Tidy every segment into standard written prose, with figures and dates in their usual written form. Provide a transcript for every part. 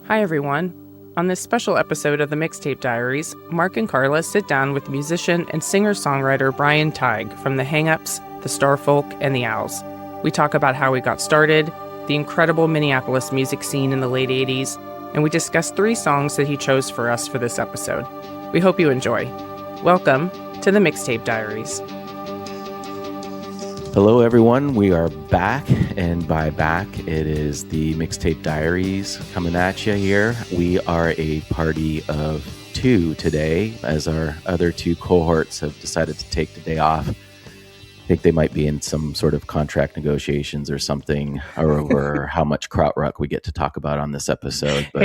Hi, everyone. On this special episode of the Mixtape Diaries, Mark and Carla sit down with musician and singer-songwriter Brian Tighe from the Hang-Ups, the Starfolk, and the Owls. We talk about how we got started, the incredible Minneapolis music scene in the late 80s, and we discuss 3 songs that he chose for us for this episode. We hope you enjoy. Welcome to the Mixtape Diaries. Hello, everyone. We are back, and by back, it is the Mixtape Diaries coming at you here. We are a party of 2 today, as our other 2 cohorts have decided to take the day off. I think they might be in some sort of contract negotiations or something, or over how much krautrock we get to talk about on this episode. But,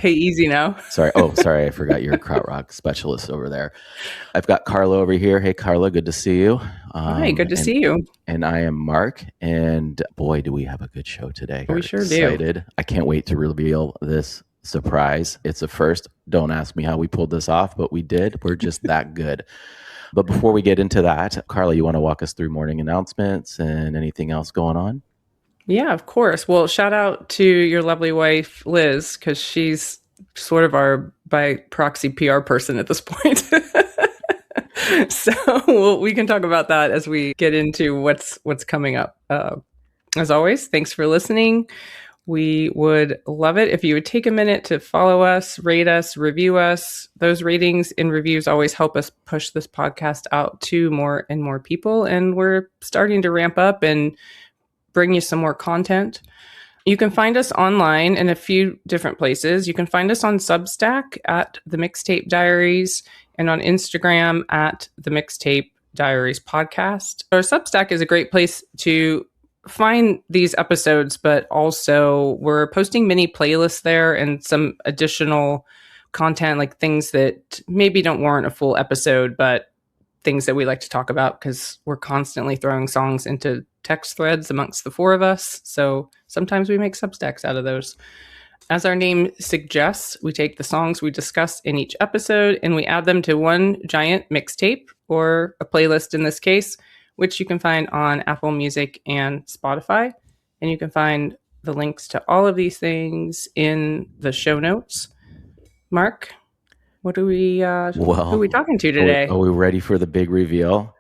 hey, easy now. Sorry, I forgot you're a krautrock specialist over there. I've got Carla over here. Hey, Carla, good to see you. Hi, good to see you. And I am Mark, and boy, do we have a good show today. We sure do. I can't wait to reveal this surprise. It's a first. Don't ask me how we pulled this off, but we did. We're just that good. But before we get into that, Carla, you want to walk us through morning announcements and anything else going on? Yeah, of course. Well, shout out to your lovely wife, Liz, because she's sort of our by proxy PR person at this point. So we can talk about that as we get into what's coming up. As always, thanks for listening. We would love it if you would take a minute to follow us, rate us, review us. Those ratings and reviews always help us push this podcast out to more and more people. And we're starting to ramp up and bring you some more content. You can find us online in a few different places. You can find us on Substack at the Mixtape Diaries and on Instagram at the Mixtape Diaries Podcast. Our Substack is a great place to find these episodes, but also we're posting mini playlists there and some additional content, like things that maybe don't warrant a full episode, but things that we like to talk about because we're constantly throwing songs into text threads amongst the 4 of us. So sometimes we make Substacks out of those. As our name suggests, we take the songs we discuss in each episode and we add them to one giant mixtape, or a playlist in this case, which you can find on Apple Music and Spotify. And you can find the links to all of these things in the show notes. Mark, what are we, who are we talking to today? Are we ready for the big reveal?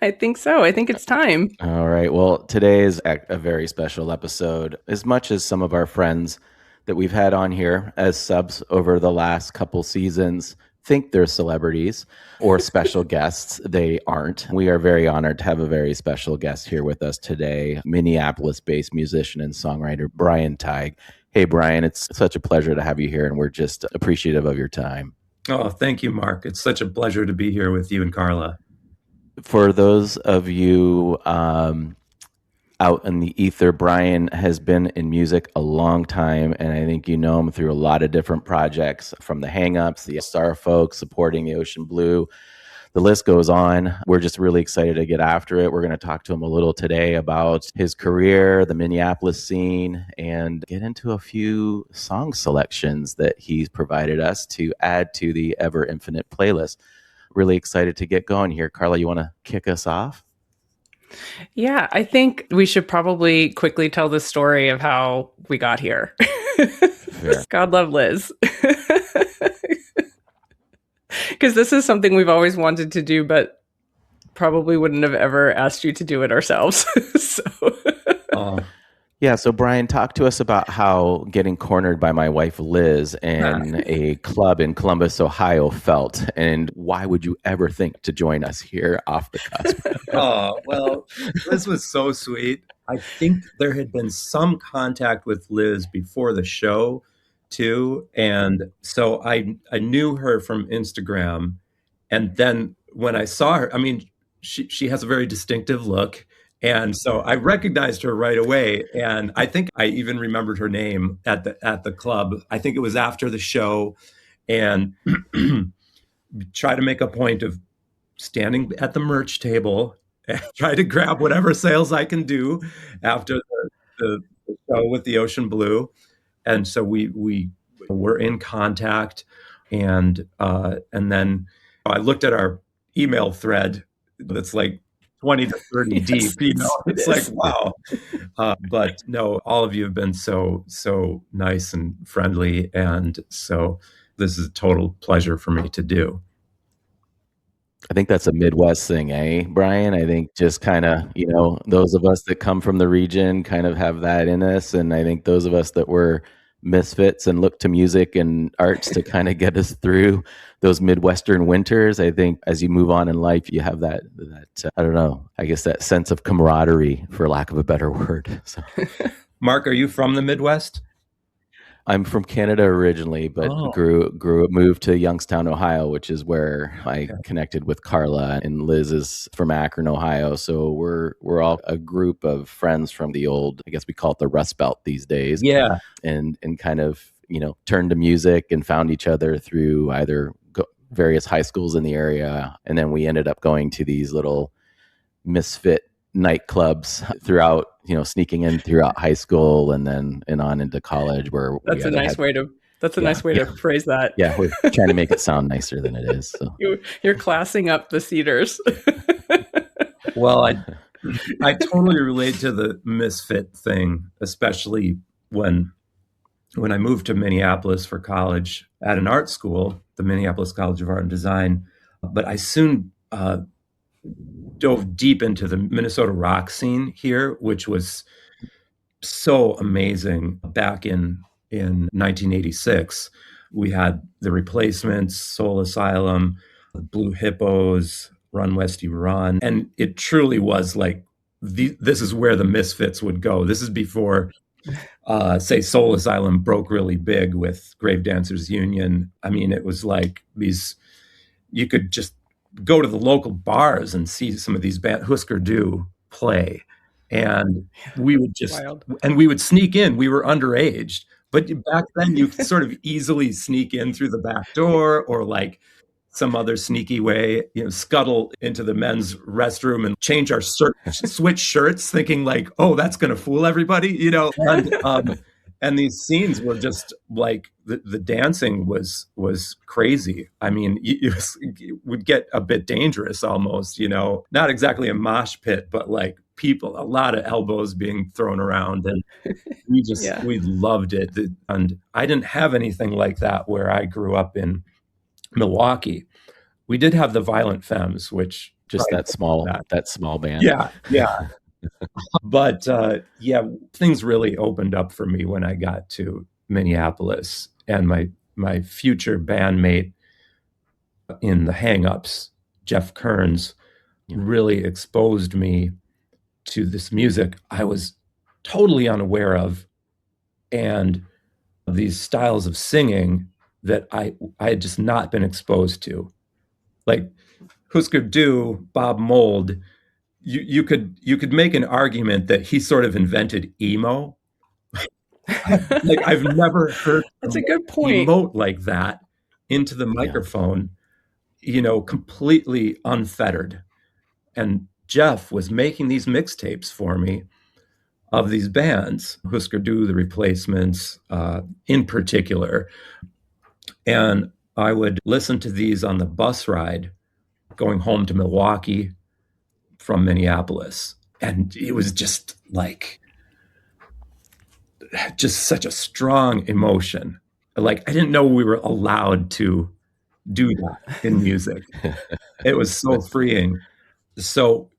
I think so. I think it's time. All right. Well, today is a very special episode. As much as some of our friends that we've had on here as subs over the last couple seasons think they're celebrities or special guests, they aren't. We are very honored to have a very special guest here with us today, Minneapolis-based musician and songwriter Brian Tighe. Hey, Brian, it's such a pleasure to have you here, and we're just appreciative of your time. Oh, thank you, Mark. It's such a pleasure to be here with you and Carla. For those of you out in the ether, Brian has been in music a long time, and I think you know him through a lot of different projects, from the Hang-Ups, the Starfolk, supporting the Ocean Blue. The list goes on. We're just really excited to get after it. We're going to talk to him a little today about his career, the Minneapolis scene, and get into a few song selections that he's provided us to add to the ever infinite playlist. Really excited to get going here. Carla, you want to kick us off? Yeah, I think we should probably quickly tell the story of how we got here. God love Liz. Because this is something we've always wanted to do, but probably wouldn't have ever asked you to do it ourselves. Yeah, so Brian, talk to us about how getting cornered by my wife Liz in a club in Columbus, Ohio felt, and why would you ever think to join us here off the cusp? Well, Liz was so sweet. I think there had been some contact with Liz before the show, too. And so I knew her from Instagram. And then when I saw her, I mean, she has a very distinctive look. And so I recognized her right away. And I think I even remembered her name at the club. I think it was after the show, and try to make a point of standing at the merch table and try to grab whatever sales I can do after the show with the Ocean Blue. And so we were in contact. And then I looked at our email thread that's like 20 to 30 Yes, deep, you know, it it's like, is. wow. But no, all of you have been so nice and friendly. And so this is a total pleasure for me to do. I think that's a Midwest thing, eh, Brian? I think just kind of, those of us that come from the region kind of have that in us. And I think those of us that were misfits and look to music and arts to kind of get us through those Midwestern winters, I think as you move on in life, you have that I don't know, I guess that sense of camaraderie, for lack of a better word. So Mark, are you from the Midwest? I'm from Canada originally, but Oh, moved to Youngstown, Ohio, which is where I okay. connected with Carla, and Liz is from Akron, Ohio. So we're all a group of friends from the old, I guess we call it the Rust Belt these days, Yeah. and kind of turned to music and found each other through either various high schools in the area, and then we ended up going to these little misfit nightclubs throughout, sneaking in throughout high school and then on into college, where we That's a either nice had, way to yeah, phrase that. yeah, we're trying to make it sound nicer than it is. So You're classing up the cedars. Well, I totally relate to the misfit thing, especially when I moved to Minneapolis for college at an art school, the Minneapolis College of Art and Design. But I soon dove deep into the Minnesota rock scene here, which was so amazing. Back in 1986, we had the Replacements, Soul Asylum, Blue Hippos, Run Westy Run, and it truly was like this is where the Misfits would go. This is before, say, Soul Asylum broke really big with Grave Dancers Union. I mean, it was like these. You could just go to the local bars and see some of these bands, Husker Du, play, and we would just Wild. and we would sneak in. We were underage, but back then you could sort of easily sneak in through the back door, or like some other sneaky way, scuttle into the men's restroom and change our switch shirts, thinking like, oh, that's going to fool everybody, and these scenes were just like the dancing was crazy. I mean, it would get a bit dangerous almost, not exactly a mosh pit, but like a lot of elbows being thrown around, and Yeah. we loved it. And I didn't have anything like that where I grew up in Milwaukee. We did have the Violent Femmes, which just that small band. yeah, yeah. But yeah, things really opened up for me when I got to Minneapolis, and my future bandmate in the Hang-Ups, Jeff Kearns, really exposed me to this music I was totally unaware of, and these styles of singing that I had just not been exposed to. Like Husker Du, Bob Mould, you could make an argument that he sort of invented emo. Like I've never heard That's a someone good point. emote like that into the microphone, completely unfettered. And Jeff was making these mixtapes for me of these bands, Husker Du, The Replacements, in particular. And I would listen to these on the bus ride going home to Milwaukee from Minneapolis. And it was just such a strong emotion. Like I didn't know we were allowed to do that in music. It was so freeing. So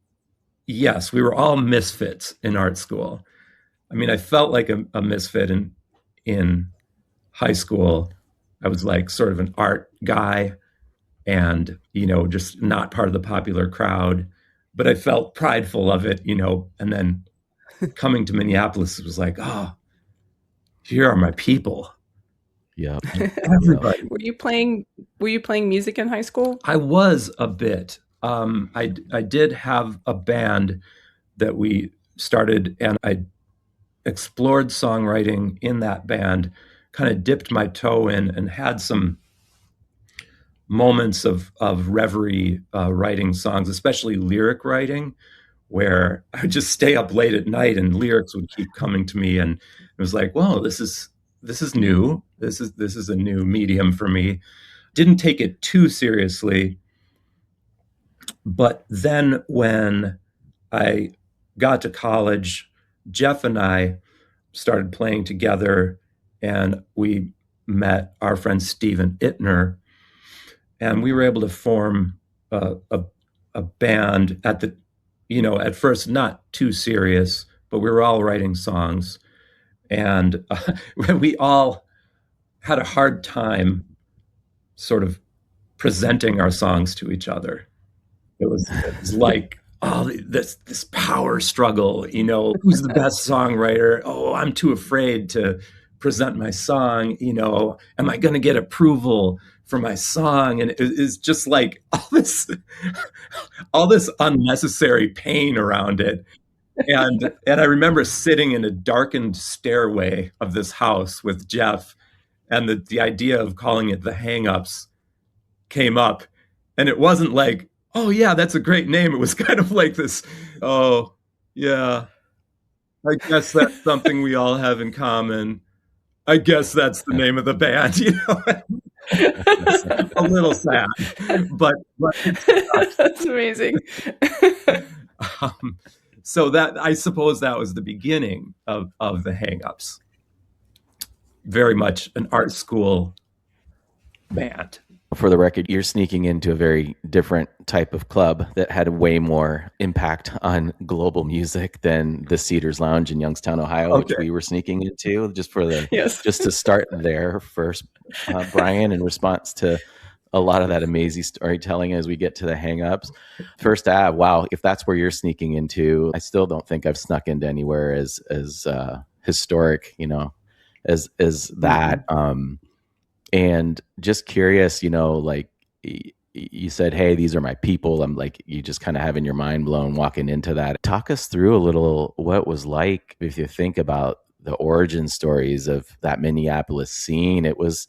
yes, we were all misfits in art school. I mean, I felt like a misfit in high school. I was like sort of an art guy and, just not part of the popular crowd, but I felt prideful of it, and then coming to Minneapolis, it was like, oh, here are my people. Yeah. Everybody. Were you playing music in high school? I was a bit. I did have a band that we started, and I explored songwriting in that band, kind of dipped my toe in and had some moments of reverie writing songs, especially lyric writing, where I would just stay up late at night and lyrics would keep coming to me, and it was like, whoa, this is new. This is a new medium for me. Didn't take it too seriously, but then when I got to college, Jeff and I started playing together, and we met our friend Steven Ittner, and we were able to form a band at the, at first not too serious, but we were all writing songs, and we all had a hard time sort of presenting our songs to each other. It was like, oh, this power struggle, who's the best songwriter? Oh, I'm too afraid to present my song, am I going to get approval for my song? And it's just like all this unnecessary pain around it. And I remember sitting in a darkened stairway of this house with Jeff, and the idea of calling it the Hang-Ups came up, and it wasn't like, oh yeah, that's a great name. It was kind of like this, oh yeah, I guess that's something we all have in common. I guess that's the name of the band. A little sad, but That's amazing. So that, I suppose that was the beginning of the Hang-Ups. Very much an art school band. For the record, you're sneaking into a very different type of club that had way more impact on global music than the Cedars Lounge in Youngstown, Ohio, which we were sneaking into. Just for the just to start there first, Brian, in response to a lot of that amazing storytelling as we get to the Hang-Ups. First Ave, wow, if that's where you're sneaking into, I still don't think I've snuck into anywhere as historic, as that. And just curious, like you said, hey, these are my people. I'm like, you just kind of having your mind blown walking into that. Talk us through a little what it was like if you think about the origin stories of that Minneapolis scene. It was,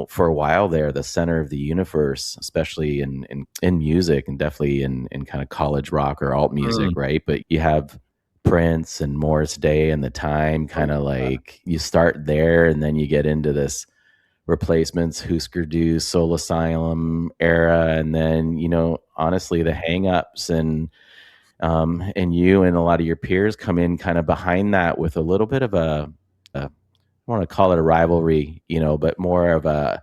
for a while there, the center of the universe, especially in music, and definitely in kind of college rock or alt music, right? But you have Prince and Morris Day and the time, kind of like you start there, and then you get into this Replacements, Husker Du, Soul Asylum era, and then honestly the Hang-Ups and you and a lot of your peers come in kind of behind that with a little bit of I want to call it a rivalry, but more of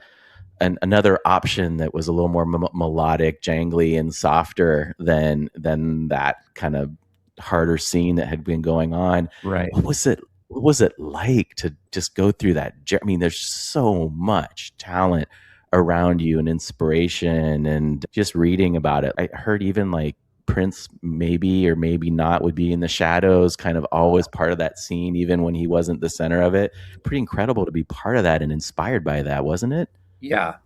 another option that was a little more melodic, jangly, and softer than that kind of harder scene that had been going on. Right. What was it like to just go through that? I mean, there's so much talent around you and inspiration, and just reading about it. I heard even like Prince maybe or maybe not would be in the shadows, kind of always part of that scene, even when he wasn't the center of it. Pretty incredible to be part of that and inspired by that, wasn't it? Yeah.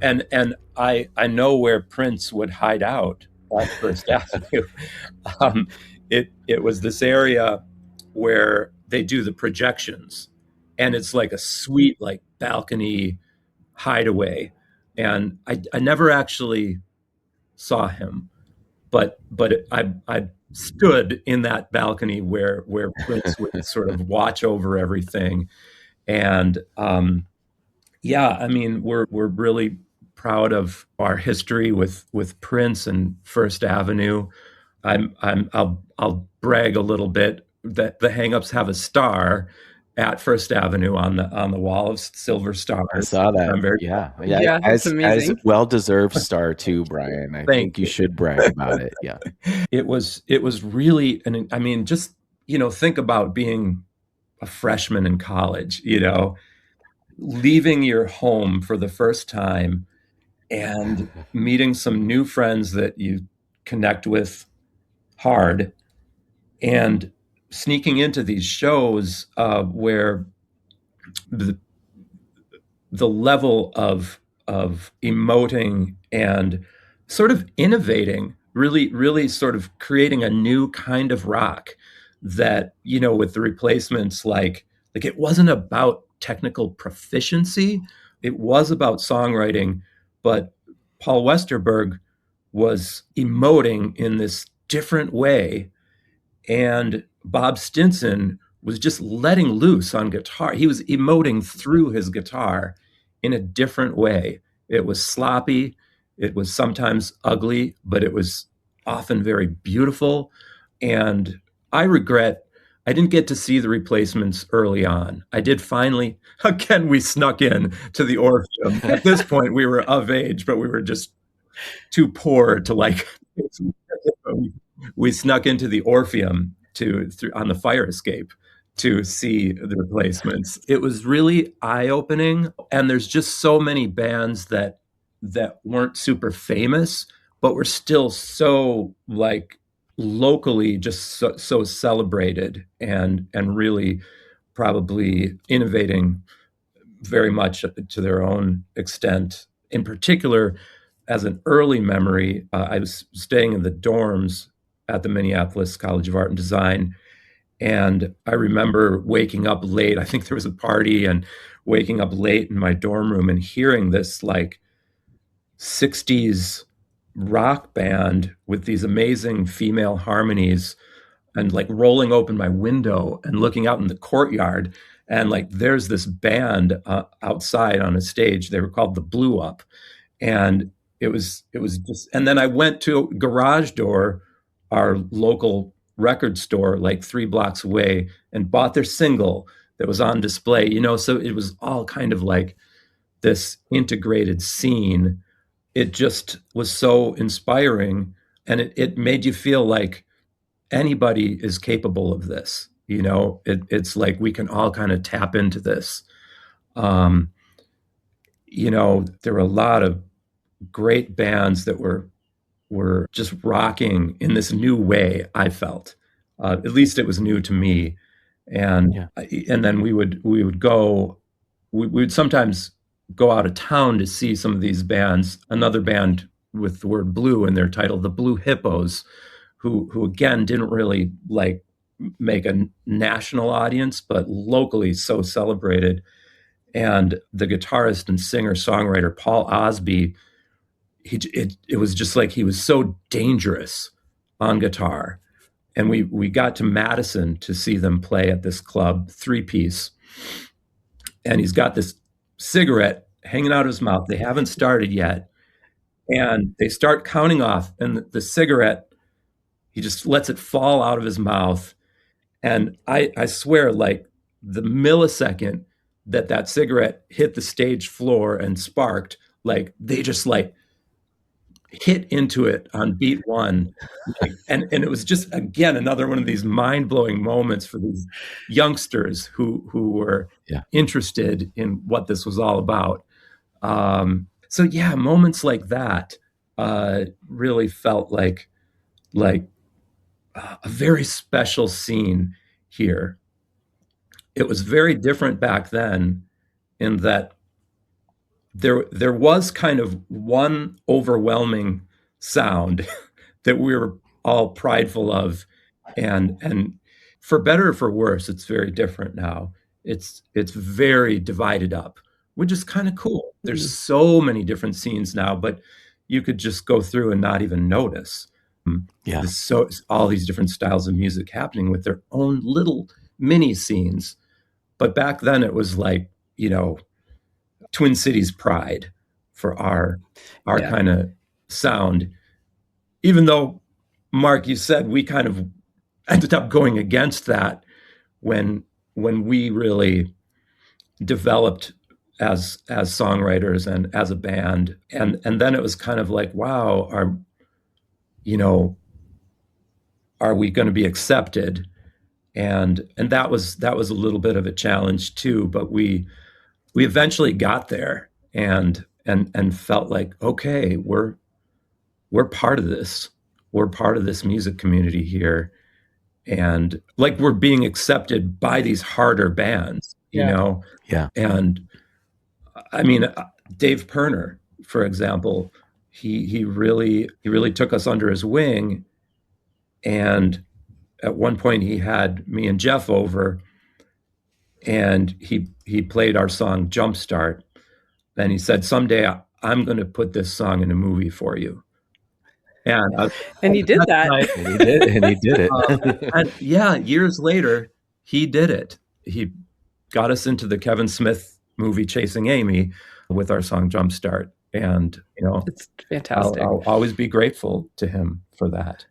And I know where Prince would hide out at First Avenue. It was this area where they do the projections, and it's like a sweet, like, balcony hideaway. And I never actually saw him, but I stood in that balcony where Prince would sort of watch over everything. And I mean, we're really proud of our history with Prince and First Avenue. I'll brag a little bit that the Hang-Ups have a star at First Avenue on the wall of silver stars. I saw that. I'm very it's amazing. As well-deserved star too, Brian. I think you should brag about it. Yeah. It was really, and I mean, just, think about being a freshman in college, leaving your home for the first time and meeting some new friends that you connect with hard, and sneaking into these shows where the level of emoting and sort of innovating, really sort of creating a new kind of rock that, with the Replacements, like it wasn't about technical proficiency, it was about songwriting, but Paul Westerberg was emoting in this different way, and Bob Stinson was just letting loose on guitar. He was emoting through his guitar in a different way. It was sloppy, it was sometimes ugly, but it was often very beautiful. And I regret I didn't get to see the Replacements early on. I did finally, again, we snuck in to the Orpheum. At this point, we were of age, but we were just too poor to like. We snuck into the Orpheum on the fire escape to see the Replacements. It was really eye-opening, and there's just so many bands that weren't super famous, but were still so like locally just so celebrated and really probably innovating very much to their own extent. In particular, as an early memory, I was staying in the dorms at the Minneapolis College of Art and Design. And I remember waking up late. I think there was a party, and waking up late in my dorm room and hearing this like 60s rock band with these amazing female harmonies, and like rolling open my window and looking out in the courtyard. And like there's this band outside on a stage. They were called the Blue Up. And it was just, and then I went to Garage Door, our local record store like 3 blocks away, and bought their single that was on display, so it was all kind of like this integrated scene. It just was so inspiring, and it made you feel like anybody is capable of this. It's like we can all kind of tap into this. There were a lot of great bands that were just rocking in this new way. I felt, at least it was new to me, and Yeah. and then we would go. We would sometimes go out of town to see some of these bands. Another band with the word blue in their title, the Blue Hippos, who again didn't really like make a national audience, but locally so celebrated. And the guitarist and singer-songwriter Paul Osby, it was just like he was so dangerous on guitar. And we got to Madison to see them play at this club, 3-piece. And he's got this cigarette hanging out of his mouth. They haven't started yet. And they start counting off, and the cigarette, he just lets it fall out of his mouth. And I swear, like the millisecond that cigarette hit the stage floor and sparked, like they just like hit into it on beat one. And it was just, again, another one of these mind-blowing moments for these youngsters who were interested in what this was all about. So yeah, moments like that really felt like a very special scene here. It was very different back then in that there was kind of one overwhelming sound that we were all prideful of, and for better or for worse, it's very different now. It's very divided up, which is kind of cool. There's so many different scenes now, but you could just go through and not even notice. Yeah. So all these different styles of music happening with their own little mini scenes. But back then it was like, Twin Cities pride for our kind of sound. Even though, Mark, you said we kind of ended up going against that when we really developed as songwriters and as a band. And then it was kind of like, wow, are we going to be accepted? And that was a little bit of a challenge too, but we eventually got there and felt like, okay, we're part of this. We're part of this music community here. And like we're being accepted by these harder bands, you know? Yeah. And I mean, Dave Pirner, for example, he really took us under his wing. And at one point he had me and Jeff over, and he played our song Jumpstart. And he said, someday I'm going to put this song in a movie for you. And he did that. And he did it. And yeah, years later, he did it. He got us into the Kevin Smith movie Chasing Amy with our song Jumpstart. And, It's fantastic. I'll always be grateful to him for that.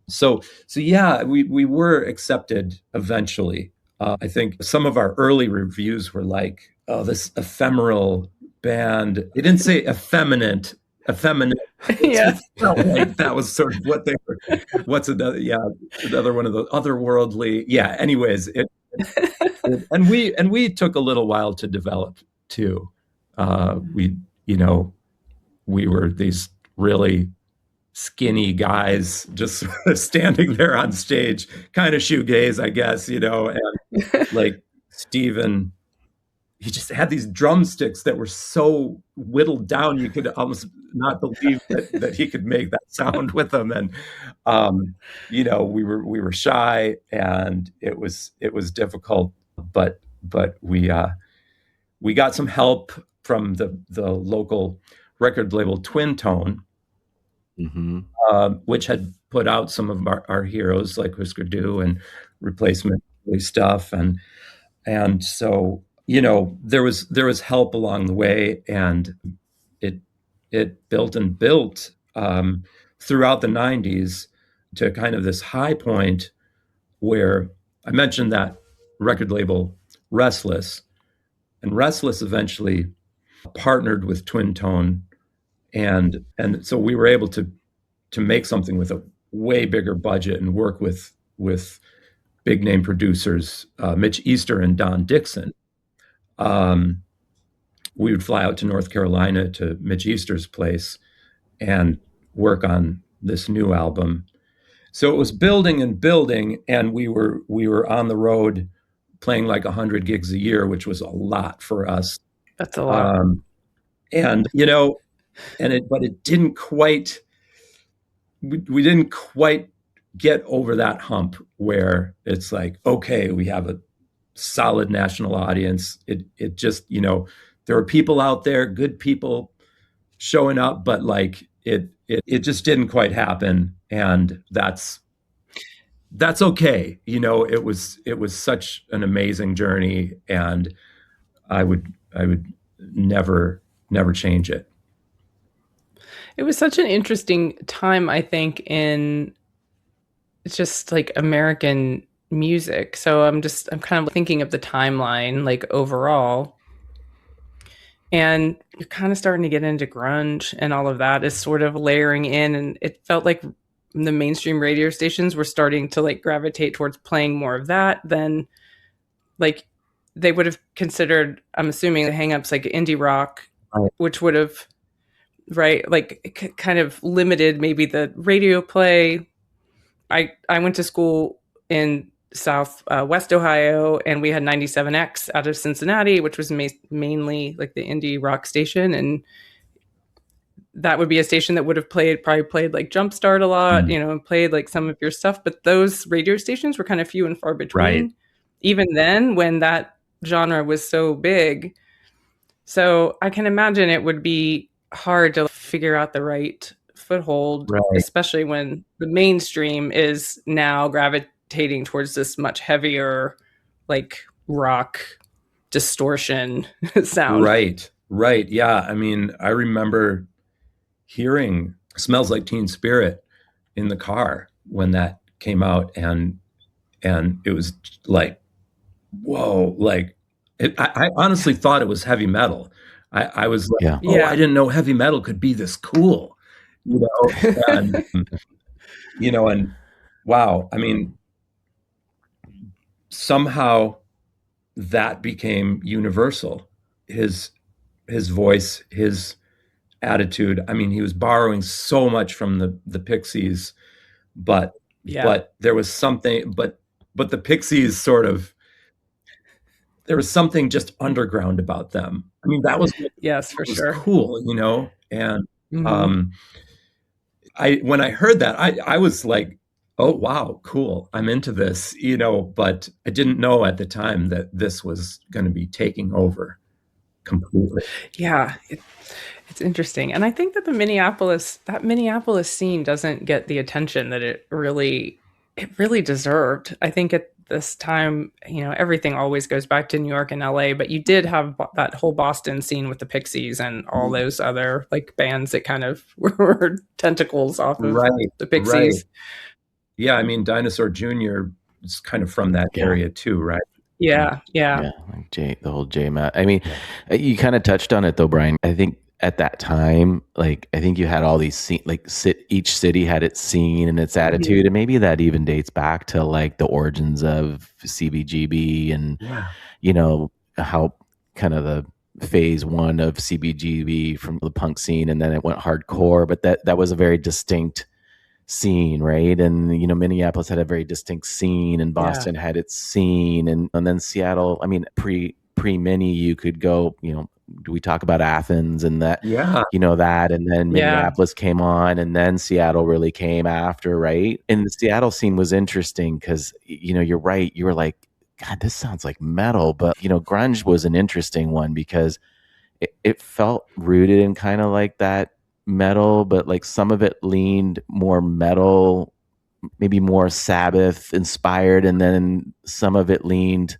So yeah, we were accepted eventually. I think some of our early reviews were like, "Oh, this ephemeral band." They didn't say effeminate. Effeminate. Yeah. It felt like that was sort of what they were. What's another? Yeah, another one of the otherworldly. Yeah. Anyways, and we took a little while to develop too. We we were these really skinny guys just standing there on stage, kind of shoegaze, I guess, and like Steven, he just had these drumsticks that were so whittled down you could almost not believe that he could make that sound with them. And we were shy, and it was difficult, but we got some help from the local record label Twin Tone, which had put out some of our heroes like Whisker Du and replacement stuff, and so there was help along the way, and it built and built throughout the '90s to kind of this high point where I mentioned that record label Restless, and Restless eventually partnered with Twin Tone, and so we were able to make something with a way bigger budget and work with big name producers, Mitch Easter and Don Dixon. We would fly out to North Carolina to Mitch Easter's place and work on this new album. So it was building and building, and we were on the road playing like 100 gigs a year, which was a lot for us. That's a lot. And but it didn't quite. We didn't quite get over that hump where it's like, okay, we have a solid national audience. It just, there are people out there, good people showing up, but like it just didn't quite happen. And that's okay. It was such an amazing journey, and I would never change it. It was such an interesting time, I think, in just like American music. So I'm kind of thinking of the timeline, like overall. And you're kind of starting to get into grunge, and all of that is sort of layering in. And it felt like the mainstream radio stations were starting to like gravitate towards playing more of that than like they would have considered, I'm assuming, the hangups like indie rock, Right. which would have, right, like kind of limited maybe the radio play. I went to school in South West Ohio, and we had 97X out of Cincinnati, which was mainly like the indie rock station, and that would be a station that would have probably played like Jumpstart a lot, and played like some of your stuff. But those radio stations were kind of few and far between, Right. even then when that genre was so big. So I can imagine it would be hard to figure out the right foothold, Right. especially when the mainstream is now gravitating towards this much heavier, like rock distortion sound. Right. Yeah. I mean, I remember hearing Smells Like Teen Spirit in the car when that came out, and it was like, whoa, like I honestly thought it was heavy metal. I was like, Yeah. oh, I didn't know heavy metal could be this cool, and and wow, I mean, somehow that became universal. His voice, his attitude. I mean, he was borrowing so much from the Pixies, but there was something, but the Pixies sort of, there was something just underground about them. I mean, that was yes, for sure, cool, and when I heard that, I was like, oh wow, cool, I'm into this, but I didn't know at the time that this was going to be taking over completely. Yeah, it's interesting, and I think that that Minneapolis scene doesn't get the attention that it really deserved. I think this time, everything always goes back to New York and LA, but you did have that whole Boston scene with the Pixies and all those other like bands that kind of were tentacles off of Right, the right. Pixies. Yeah, I mean, Dinosaur Jr. is kind of from that area too, right? Yeah. Yeah, like the whole J Matt. I mean, you kind of touched on it though, Brian. I think at that time, like I think you had all these each city had its scene and its attitude, and maybe that even dates back to like the origins of CBGB and how kind of the phase one of CBGB from the punk scene, and then it went hardcore. But that was a very distinct scene, right? And Minneapolis had a very distinct scene, and Boston had its scene, and then Seattle. I mean, pre Mini, you could go. Do we talk about Athens and that? Yeah, That, and then Minneapolis came on, and then Seattle really came after, right? And the Seattle scene was interesting because you're right. You were like, God, this sounds like metal, but grunge was an interesting one because it felt rooted in kind of like that metal, but like some of it leaned more metal, maybe more Sabbath inspired, and then some of it leaned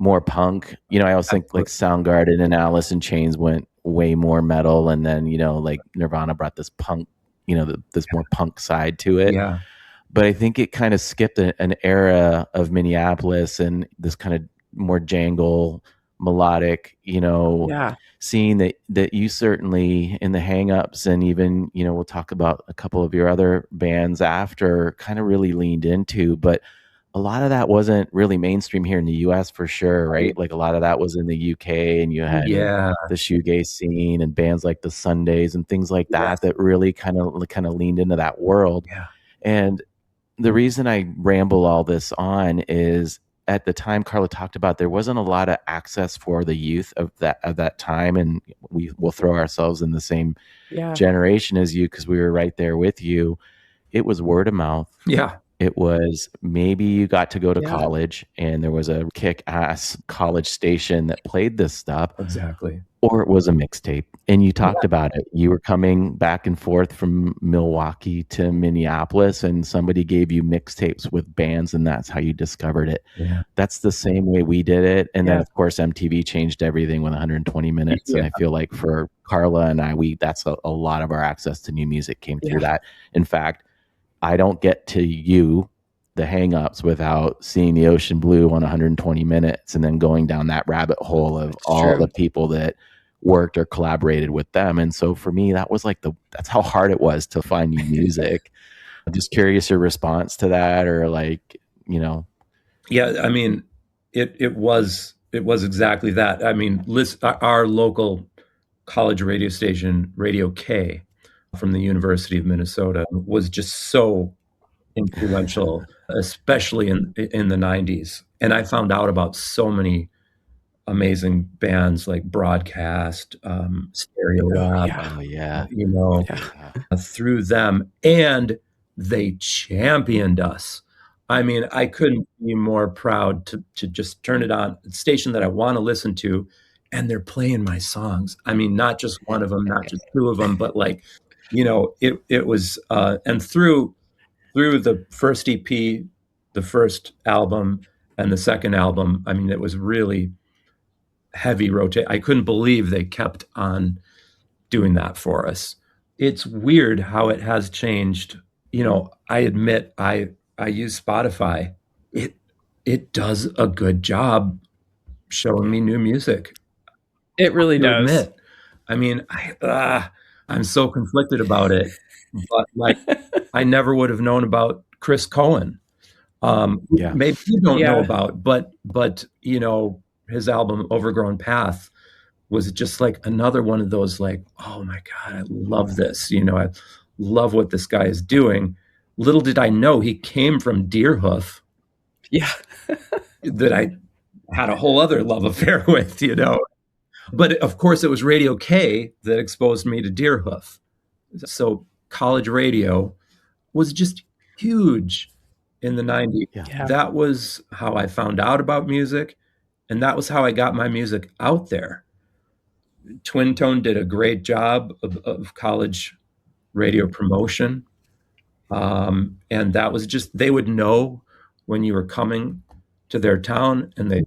more punk. I always think like Soundgarden and Alice in Chains went way more metal, and then like Nirvana brought this punk, this more punk side to it. yeah, But I think it kind of skipped an era of Minneapolis and this kind of more jangle, melodic, seeing that you certainly in the hang-ups, and even, we'll talk about a couple of your other bands after, kind of really leaned into. But a lot of that wasn't really mainstream here in the US for sure, right? Like a lot of that was in the UK, and you had the shoegaze scene and bands like the Sundays and things like that that really kind of leaned into that world. Yeah. And the reason I ramble all this on is at the time Carla talked about, there wasn't a lot of access for the youth of that time, and we will throw ourselves in the same generation as you because we were right there with you. It was word of mouth. Yeah. It was maybe you got to go to college and there was a kick-ass college station that played this stuff. Exactly. Or it was a mixtape. And you talked about it. You were coming back and forth from Milwaukee to Minneapolis, and somebody gave you mixtapes with bands, and that's how you discovered it. Yeah. That's the same way we did it. And then, of course, MTV changed everything with 120 minutes. And I feel like for Carla and I, that's a lot of our access to new music came through that. In fact, I don't get to the hang-ups without seeing the Ocean Blue on 120 minutes and then going down that rabbit hole of all the people that worked or collaborated with them. And so for me, that was like that's how hard it was to find new music. I'm just curious your response to that, or like, Yeah, I mean, it was exactly that. I mean, our local college radio station, Radio K, from the University of Minnesota, was just so influential, especially in the 90s. And I found out about so many amazing bands like Broadcast, Stereo Lab, through them, and they championed us. I mean, I couldn't be more proud to just turn it on, the station that I want to listen to, and they're playing my songs. I mean, not just one of them, not just two of them, but like, it was, and through the first EP, the first album, and the second album, I mean, it was really heavy rotate. I couldn't believe they kept on doing that for us. It's weird how it has changed. I admit I use Spotify. It does a good job showing me new music. It really does. Admit. I mean, I'm so conflicted about it, but like I never would have known about Chris Cohen. Maybe you don't know about, but his album Overgrown Path was just like another one of those, like, oh my God, I love this. I love what this guy is doing. Little did I know he came from Deerhoof. Yeah. That I had a whole other love affair with, But of course, it was Radio K that exposed me to Deerhoof. So college radio was just huge in the 90s. Yeah. That was how I found out about music, and that was how I got my music out there. Twin Tone did a great job of college radio promotion. And that was just, they would know when you were coming to their town and they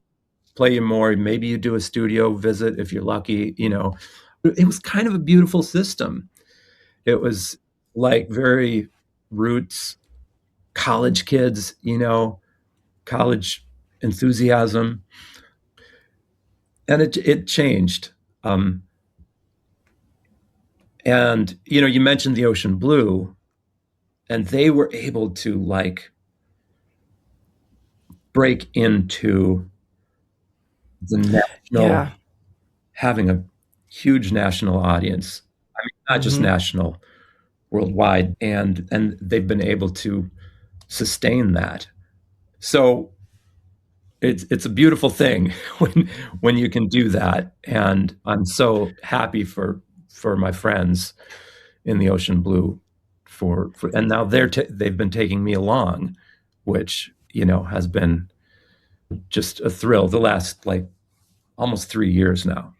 play you more. Maybe you do a studio visit if you're lucky. It was kind of a beautiful system. It was like very roots, college kids, college enthusiasm, and it changed. And you mentioned the Ocean Blue, and they were able to like break into the national, Yeah. having a huge national audience. I mean, not just national, worldwide, and they've been able to sustain that. So it's a beautiful thing when you can do that, and I'm so happy for my friends in the Ocean Blue for and now they've been taking me along, which has been just a thrill the last like almost 3 years now.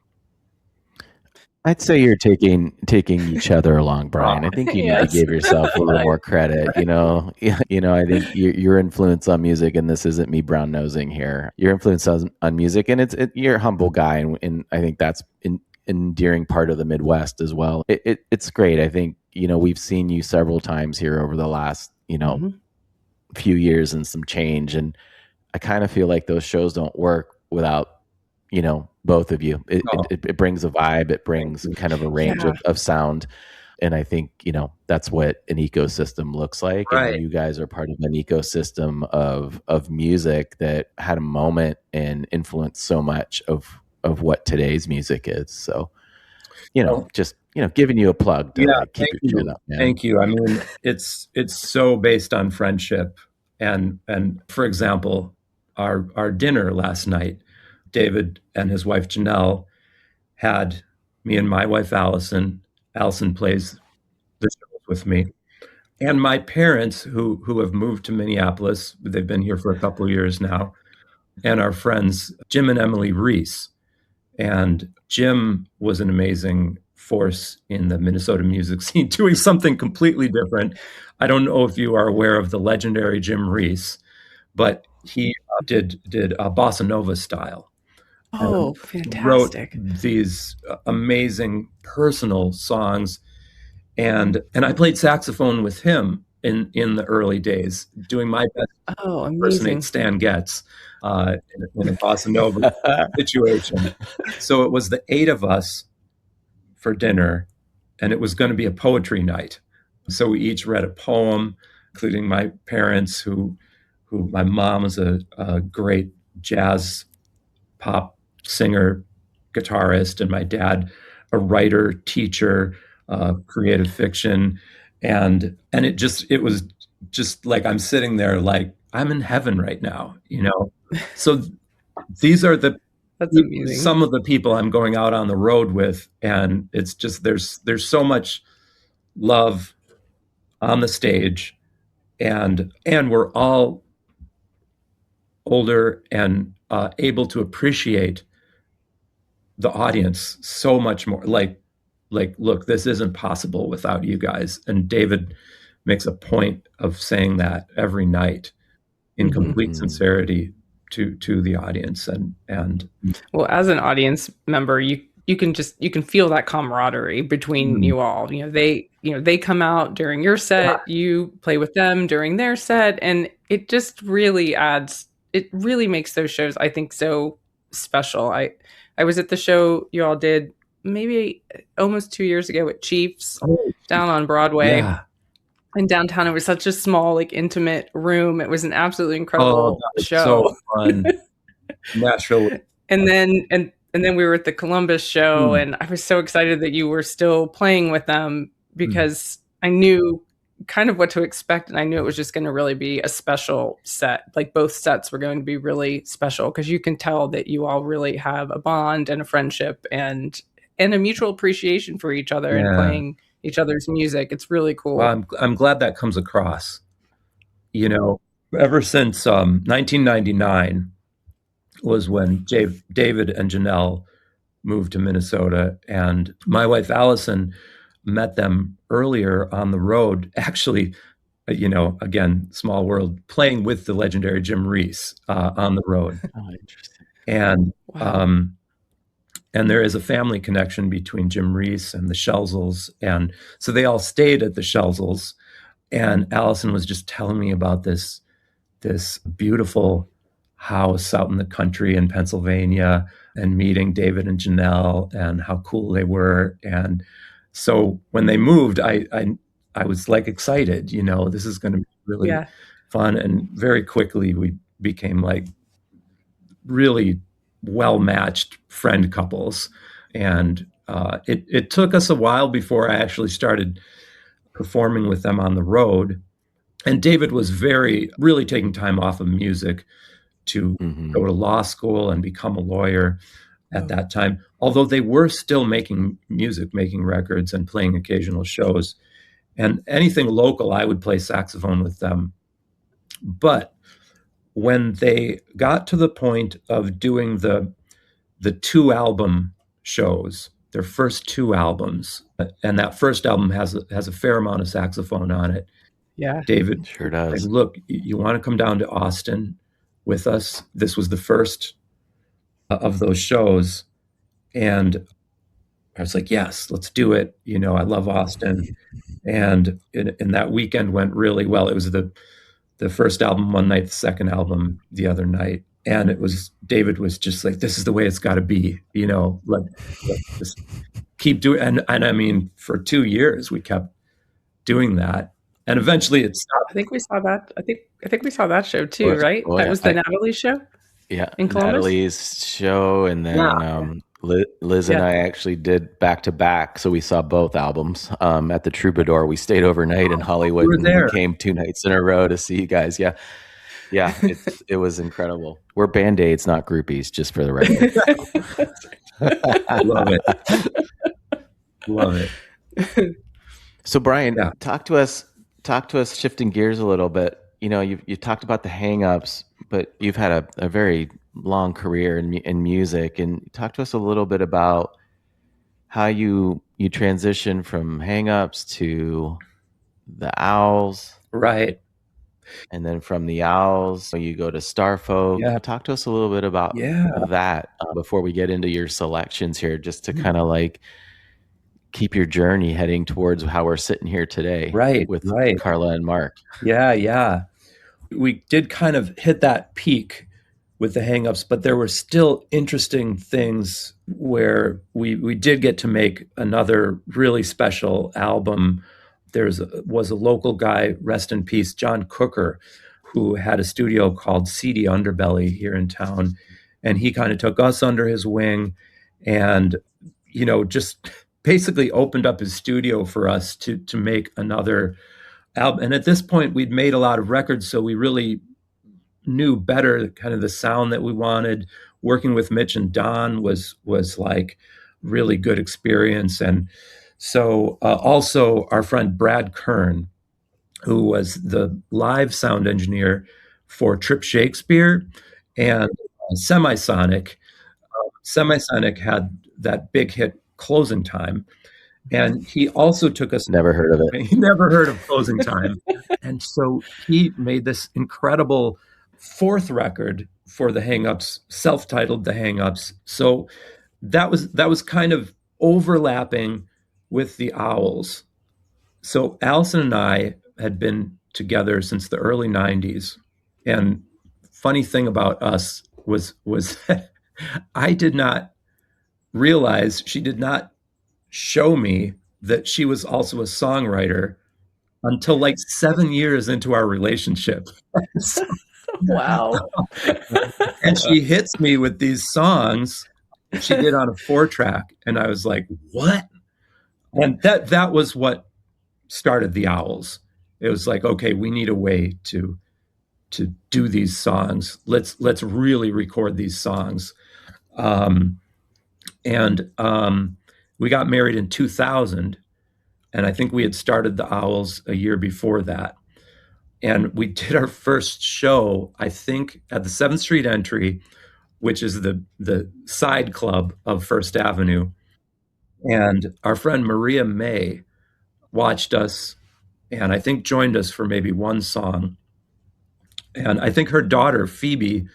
I'd say you're taking each other along, Brian. I think you need to Yes. give yourself a little more credit. I think your influence on music, and this isn't me brown nosing here. Your influence on music, and you're a humble guy, and I think that's an endearing part of the Midwest as well. It's great. I think we've seen you several times here over the last few years and some change, and I kind of feel like those shows don't work without both of you. It brings a vibe. It brings kind of a range of sound. And I think, that's what an ecosystem looks like. Right. And you guys are part of an ecosystem of music that had a moment and influenced so much of what today's music is. So, just, giving you a plug to keep your chin up, man. Thank you. I mean, it's so based on friendship. And for example, our dinner last night, David and his wife Janelle had me and my wife Allison. Allison plays the shows with me, and my parents who have moved to Minneapolis. They've been here for a couple of years now, and our friends Jim and Emily Reese. And Jim was an amazing force in the Minnesota music scene, doing something completely different. I don't know if you are aware of the legendary Jim Reese, but he did a bossa nova style. Oh, fantastic. Wrote these amazing personal songs, and I played saxophone with him in the early days, doing my best to impersonate Amazing. Stan Getz in a bossa nova situation. So it was the 8 of us for dinner, and it was going to be a poetry night. So we each read a poem, including my parents, who my mom was a great jazz pop singer, guitarist, and my dad, a writer, teacher, creative fiction, and it was just like I'm sitting there like I'm in heaven right now. So these are That's amazing. some of the people I'm going out on the road with, and it's just there's so much love on the stage, and we're all older and able to appreciate the audience so much more. Like, look, this isn't possible without you guys. And David makes a point of saying that every night in complete sincerity to the audience. And well, as an audience member, you can feel that camaraderie between you all. They come out during your set, you play with them during their set, and it just really makes those shows, I think, so special. I was at the show you all did maybe almost 2 years ago at Chiefs down on Broadway. Yeah. In downtown. It was such a small, like, intimate room. It was an absolutely incredible show. So fun. Naturally. And then we were at the Columbus show, and I was so excited that you were still playing with them, because I knew kind of what to expect, and I knew it was just going to really be a special set. Like, both sets were going to be really special, because you can tell that you all really have a bond and a friendship and a mutual appreciation for each other and playing each other's music. It's really cool. Well, I'm glad that comes across. Ever since 1999 was when David and Janelle moved to Minnesota, and my wife Allison met them earlier on the road. Actually, again, small world, playing with the legendary Jim Reese on the road. Oh, interesting. And Wow. and there is a family connection between Jim Reese and the Shelzels. And so they all stayed at the Shelzels. And Allison was just telling me about this beautiful house out in the country in Pennsylvania, and meeting David and Janelle and how cool they were. And so when they moved, I was like excited, this is going to be really Yeah. fun. And very quickly we became like really well matched friend couples. And it took us a while before I actually started performing with them on the road. And David was really taking time off of music to go to law school and become a lawyer at that time. Although they were still making music, making records, and playing occasional shows. And anything local, I would play saxophone with them. But when they got to the point of doing the 2 album shows, their first 2 albums, and that first album has a fair amount of saxophone on it. Yeah. David Sure said, does. look, you want to come down to Austin with us? This was the first of those shows. And I was like, yes, let's do it. I love Austin. And that weekend went really well. It was the first album one night, the second album the other night. And David was just like, this is the way it's got to be, like just keep doing. And I mean, for 2 years, we kept doing that. And eventually it stopped. I think we saw that. I think we saw that show too, Well, right? oh, That yeah, was the Natalie show yeah, in Columbus. Natalie's show, and then Yeah. Liz and Yeah. I actually did back to back, so we saw both albums at the Troubadour. We stayed overnight in Hollywood, were and we there. came 2 nights in a row to see you guys. Yeah, it was incredible. We're Band-Aids, not groupies, just for the record. Love it. Love it. So Brian, Yeah. talk to us, shifting gears a little bit. You talked about the hang-ups, but you've had a very long career in music, and talk to us a little bit about how you transition from hang-ups to the Owls, Right. and then from the Owls you go to Starfolk. Yeah. Talk to us a little bit about that before we get into your selections here, just to kind of like keep your journey heading towards how we're sitting here today, Right. with Right. Carla and Mark. Yeah. We did kind of hit that peak with the hangups, but there were still interesting things where we did get to make another really special album. There was a local guy, rest in peace, John Cooker, who had a studio called Seedy Underbelly here in town. And he kind of took us under his wing and, just basically opened up his studio for us to make another album. And at this point, we'd made a lot of records, so we really knew better kind of the sound that we wanted. Working with Mitch and Don was like really good experience. And so also our friend Brad Kern, who was the live sound engineer for Trip Shakespeare and Semisonic. Semisonic had that big hit Closing Time. And he also took us. Never heard of it. He never heard of Closing Time. And so he made this incredible 4th record for the Hangups, self-titled The Hangups. So that was kind of overlapping with the Owls. So Allison and I had been together since the early 90s. And funny thing about us was that I did not realize, she did not show me that she was also a songwriter until like 7 years into our relationship. Wow. And she hits me with these songs she did on a 4-track, and I was like, what? And that was what started the Owls. It was like, okay, we need a way to do these songs. Let's really record these songs. We got married in 2000, and I think we had started the Owls a year before that. And we did our first show, I think, at the 7th Street Entry, which is the side club of First Avenue. And our friend Maria May watched us and I think joined us for maybe one song. And I think her daughter, Phoebe,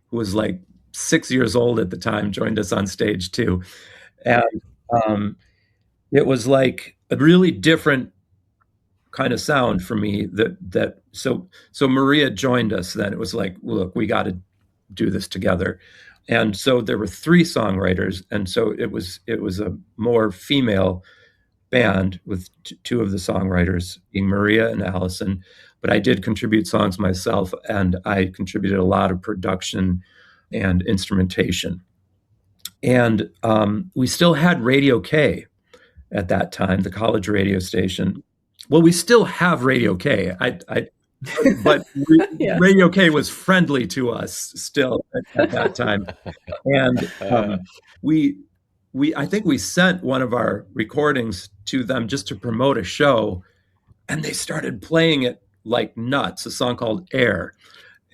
who was like 6 years old at the time, joined us on stage too. And um, it was like a really different kind of sound for me. So Maria joined us. Then it was like, look, we got to do this together. And so there were three songwriters, and so it was a more female band with two of the songwriters being Maria and Allison. But I did contribute songs myself, and I contributed a lot of production and instrumentation. And we still had Radio K at that time, the college radio station. Well, we still have Radio K. But Yes. Radio K was friendly to us still at that time. And I think we sent one of our recordings to them just to promote a show, and they started playing it like nuts, a song called Air.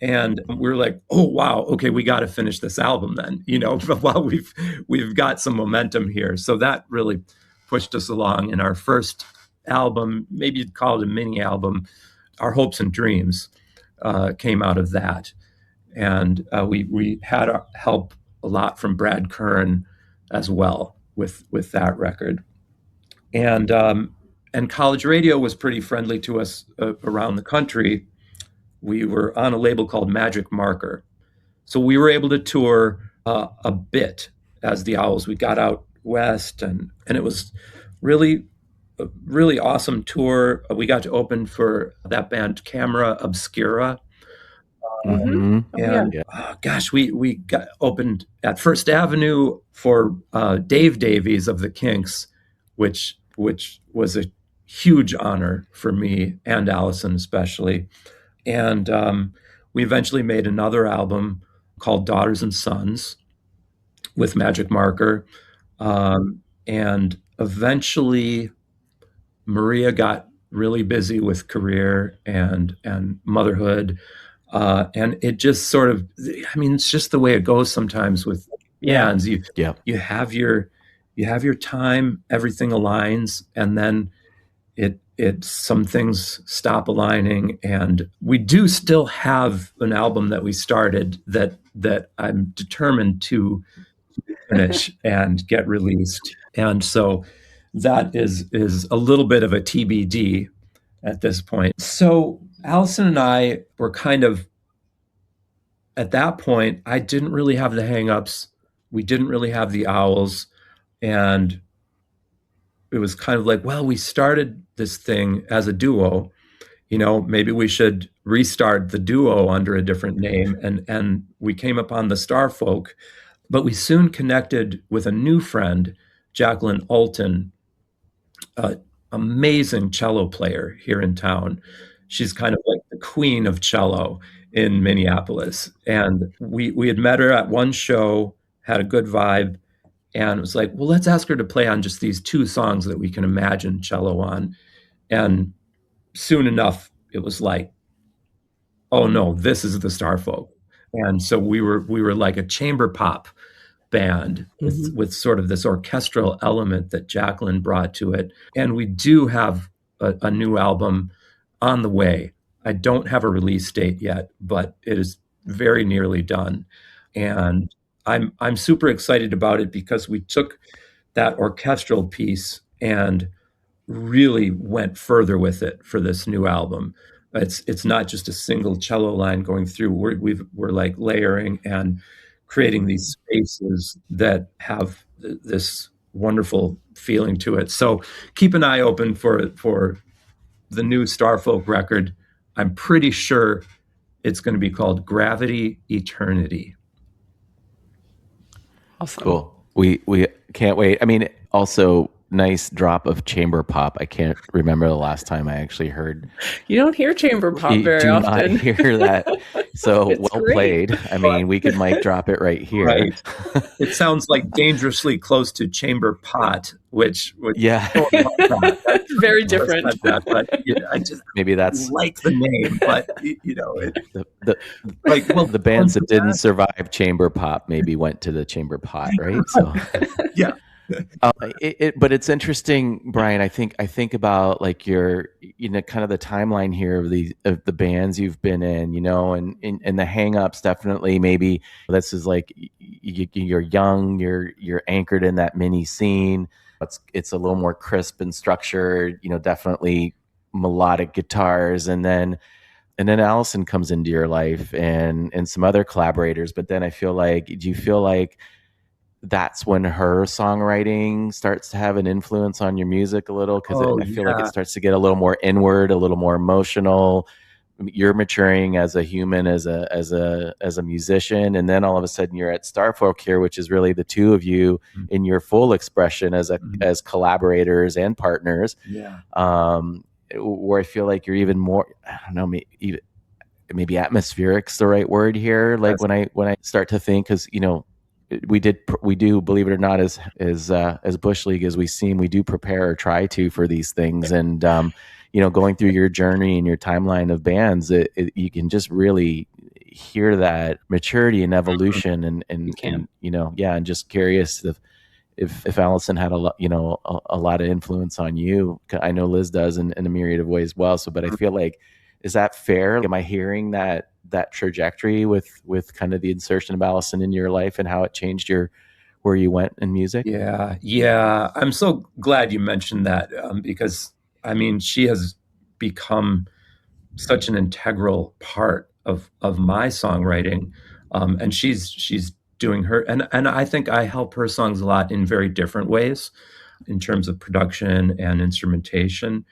And we're like, oh wow, okay, we got to finish this album then, while we've got some momentum here. So that really pushed us along. In our first album, maybe you'd call it a mini album, Our Hopes and Dreams came out of that. And we had help a lot from Brad Kern as well with that record. And college radio was pretty friendly to us around the country. We were on a label called Magic Marker. So we were able to tour a bit as the Owls. We got out west, and it was really a really awesome tour. We got to open for that band Camera Obscura. And gosh, we got opened at First Avenue for Dave Davies of the Kinks, which was a huge honor for me and Allison especially. And we eventually made another album called Daughters and Sons with Magic Marker. And eventually Maria got really busy with career and motherhood. And it just sort of, it's just the way it goes sometimes with bands. You have your time, everything aligns, and then some things stop aligning. And we do still have an album that we started that I'm determined to finish and get released. And so that is a little bit of a TBD at this point. So Allison and I were kind of, at that point, I didn't really have the hangups. We didn't really have the Owls. And it was kind of like, well, we started this thing as a duo, maybe we should restart the duo under a different name. And we came upon the Starfolk, but we soon connected with a new friend, Jacqueline Alton, amazing cello player here in town. She's kind of like the queen of cello in Minneapolis. And we had met her at one show, had a good vibe, and it was like, well, let's ask her to play on just these two songs that we can imagine cello on. And soon enough, it was like, oh no, this is the Starfolk. And so we were like a chamber pop band with sort of this orchestral element that Jacqueline brought to it. And we do have a new album on the way. I don't have a release date yet, but it is very nearly done. And I'm super excited about it because we took that orchestral piece and really went further with it for this new album. It's not just a single cello line going through. We're like layering and creating these spaces that have this wonderful feeling to it. So keep an eye open for the new Starfolk record. I'm pretty sure it's going to be called Gravity Eternity. Awesome. Cool. We can't wait. Also nice drop of chamber pop. I can't remember the last time I actually heard. You don't hear chamber pop very often. Not hear that. So well great. played. We could mic drop it right here. Right. It sounds like dangerously close to chamber pot, which very different. But I just maybe that's like the name, but the bands that didn't survive chamber pop maybe went to the chamber pot, right? So yeah. But it's interesting, Brian. I think about like your, kind of the timeline here of the bands you've been in, and the hangups. Definitely, maybe this is like you're young, you're anchored in that mini scene. It's a little more crisp and structured. Definitely melodic guitars, and then Allison comes into your life, and some other collaborators. But then I feel like, do you feel like that's when her songwriting starts to have an influence on your music a little? Because Oh I feel like it yeah. starts to get a little more inward, a little more emotional. You're maturing as a human, as a musician, and then all of a sudden you're at Starfolk here, which is really the two of you in your full expression Mhm. as collaborators and partners. Yeah. Where I feel like you're even more, I don't know, maybe atmospheric's the right word here. Like Yes. when I start to think, because we do, believe it or not, as bush league as we seem, we do prepare or try to for these things. And going through your journey and your timeline of bands, you can just really hear that maturity and evolution. and You and can. and yeah, and just curious if Allison had a lot, a lot of influence on you. I know Liz does in a myriad of ways as well. So, but I feel like, is that fair? Am I hearing that trajectory with kind of the insertion of Allison in your life and how it changed where you went in music? Yeah, yeah. I'm so glad you mentioned that, because I mean, she has become such an integral part of my songwriting, and she's doing her, and I think I help her songs a lot in very different ways in terms of production and instrumentation.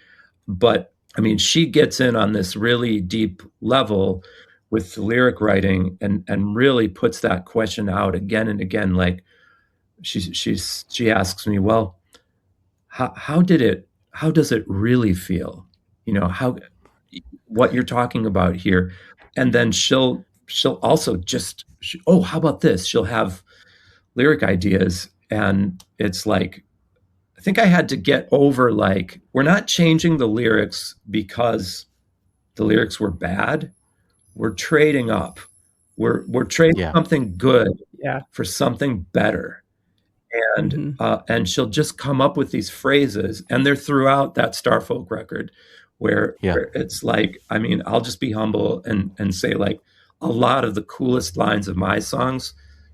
But I mean, she gets in on this really deep level with the lyric writing, and really puts that question out again and again. Like she asks me, well, how does it really feel? How what you're talking about here. And then she'll also oh, how about this? She'll have lyric ideas, and it's like, I think I had to get over, like, we're not changing the lyrics because the lyrics were bad. We're trading up. We're trading Yeah, something good Yeah. for something better. Hmm. And she'll just come up with these phrases, and they're throughout that Starfolk record, yeah, where it's like, I mean, I'll just be humble and say, like, a lot of the coolest lines of my songs,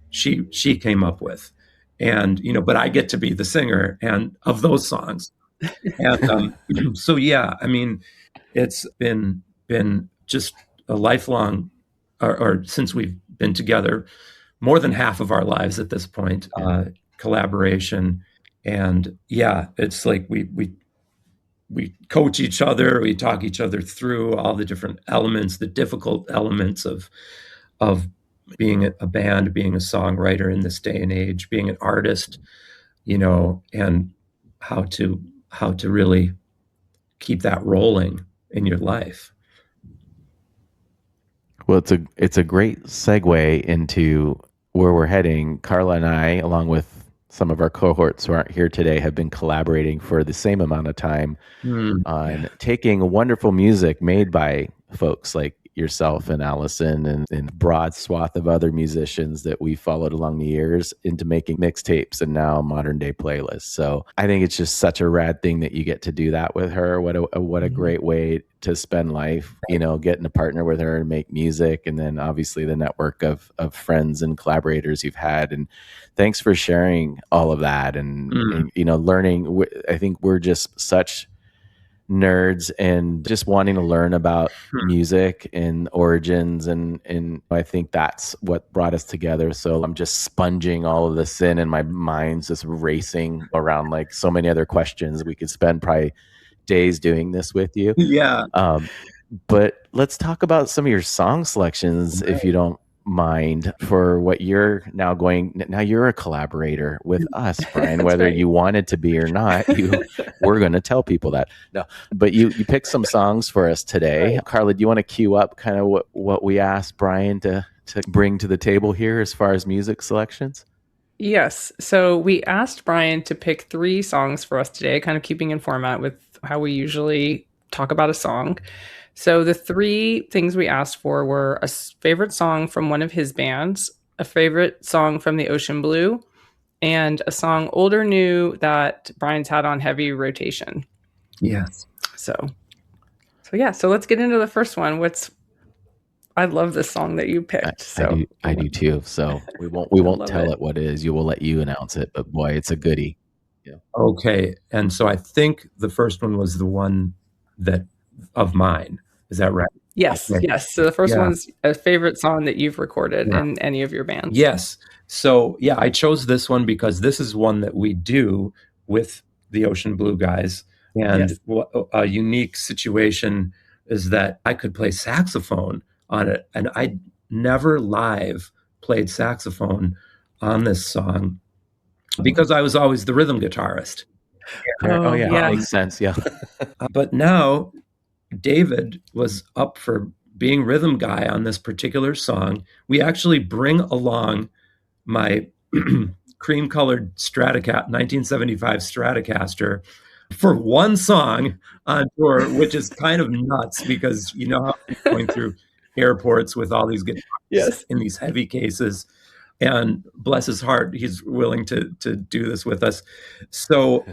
she came up with, and but I get to be the singer and of those songs, and so yeah, I mean, it's been just a lifelong, or since we've been together, more than half of our lives at this point, yeah. collaboration. And yeah, it's like we coach each other, we talk each other through all the different elements, the difficult elements of being a band, being a songwriter in this day and age, being an artist, and how to how to really keep that rolling in your life. Well, it's a great segue into where we're heading. Carla and I, along with some of our cohorts who aren't here today, have been collaborating for the same amount of time Yeah. on taking wonderful music made by folks like yourself and Allison and broad swath of other musicians that we followed along the years into making mixtapes and now modern day playlists. So I think it's just such a rad thing that you get to do that with her. What a Hmm. great way to spend life, getting to partner with her and make music. And then obviously the network of friends and collaborators you've had. And thanks for sharing all of that Mm. and learning. I think we're just such nerds and just wanting to learn about music and origins, and I think that's what brought us together. So I'm just sponging all of this in, and my mind's just racing around like so many other questions. We could spend probably days doing this with you. Yeah. um, but let's talk about some of your song selections, if Right. you don't mind, for what you're now going. Now you're a collaborator with us, Brian, That's whether right. you wanted to be or not. We're going to tell people that. No, but you picked some songs for us today. Right. Carla, do you want to cue up kind of what we asked Brian to bring to the table here as far as music selections? Yes. So we asked Brian to pick three songs for us today, kind of keeping in format with how we usually talk about a song. So the three things we asked for were a favorite song from one of his bands, a favorite song from the Ocean Blue, and a song Old or New that Brian's had on heavy rotation. Yes. So yeah, so let's get into the first one. I love this song that you picked. So I do too. So we won't tell it what it is. You will let you announce it, but boy, it's a goodie. Yeah. Okay. And so I think the first one was the one that of mine. Is that right? Yes. Okay. Yes. So the first one's a favorite song that you've recorded in any of your bands. Yes. So yeah, I chose this one because this is one that we do with the Ocean Blue guys. And a unique situation is that I could play saxophone on it. And I never live played saxophone on this song because I was always the rhythm guitarist. Oh yeah. Makes sense. Yeah. But now David was up for being rhythm guy on this particular song. We actually bring along my cream-colored 1975 Stratocaster for one song on tour, which is kind of nuts because you know how he's going through airports with all these guitars in these heavy cases. And bless his heart, he's willing to do this with us. So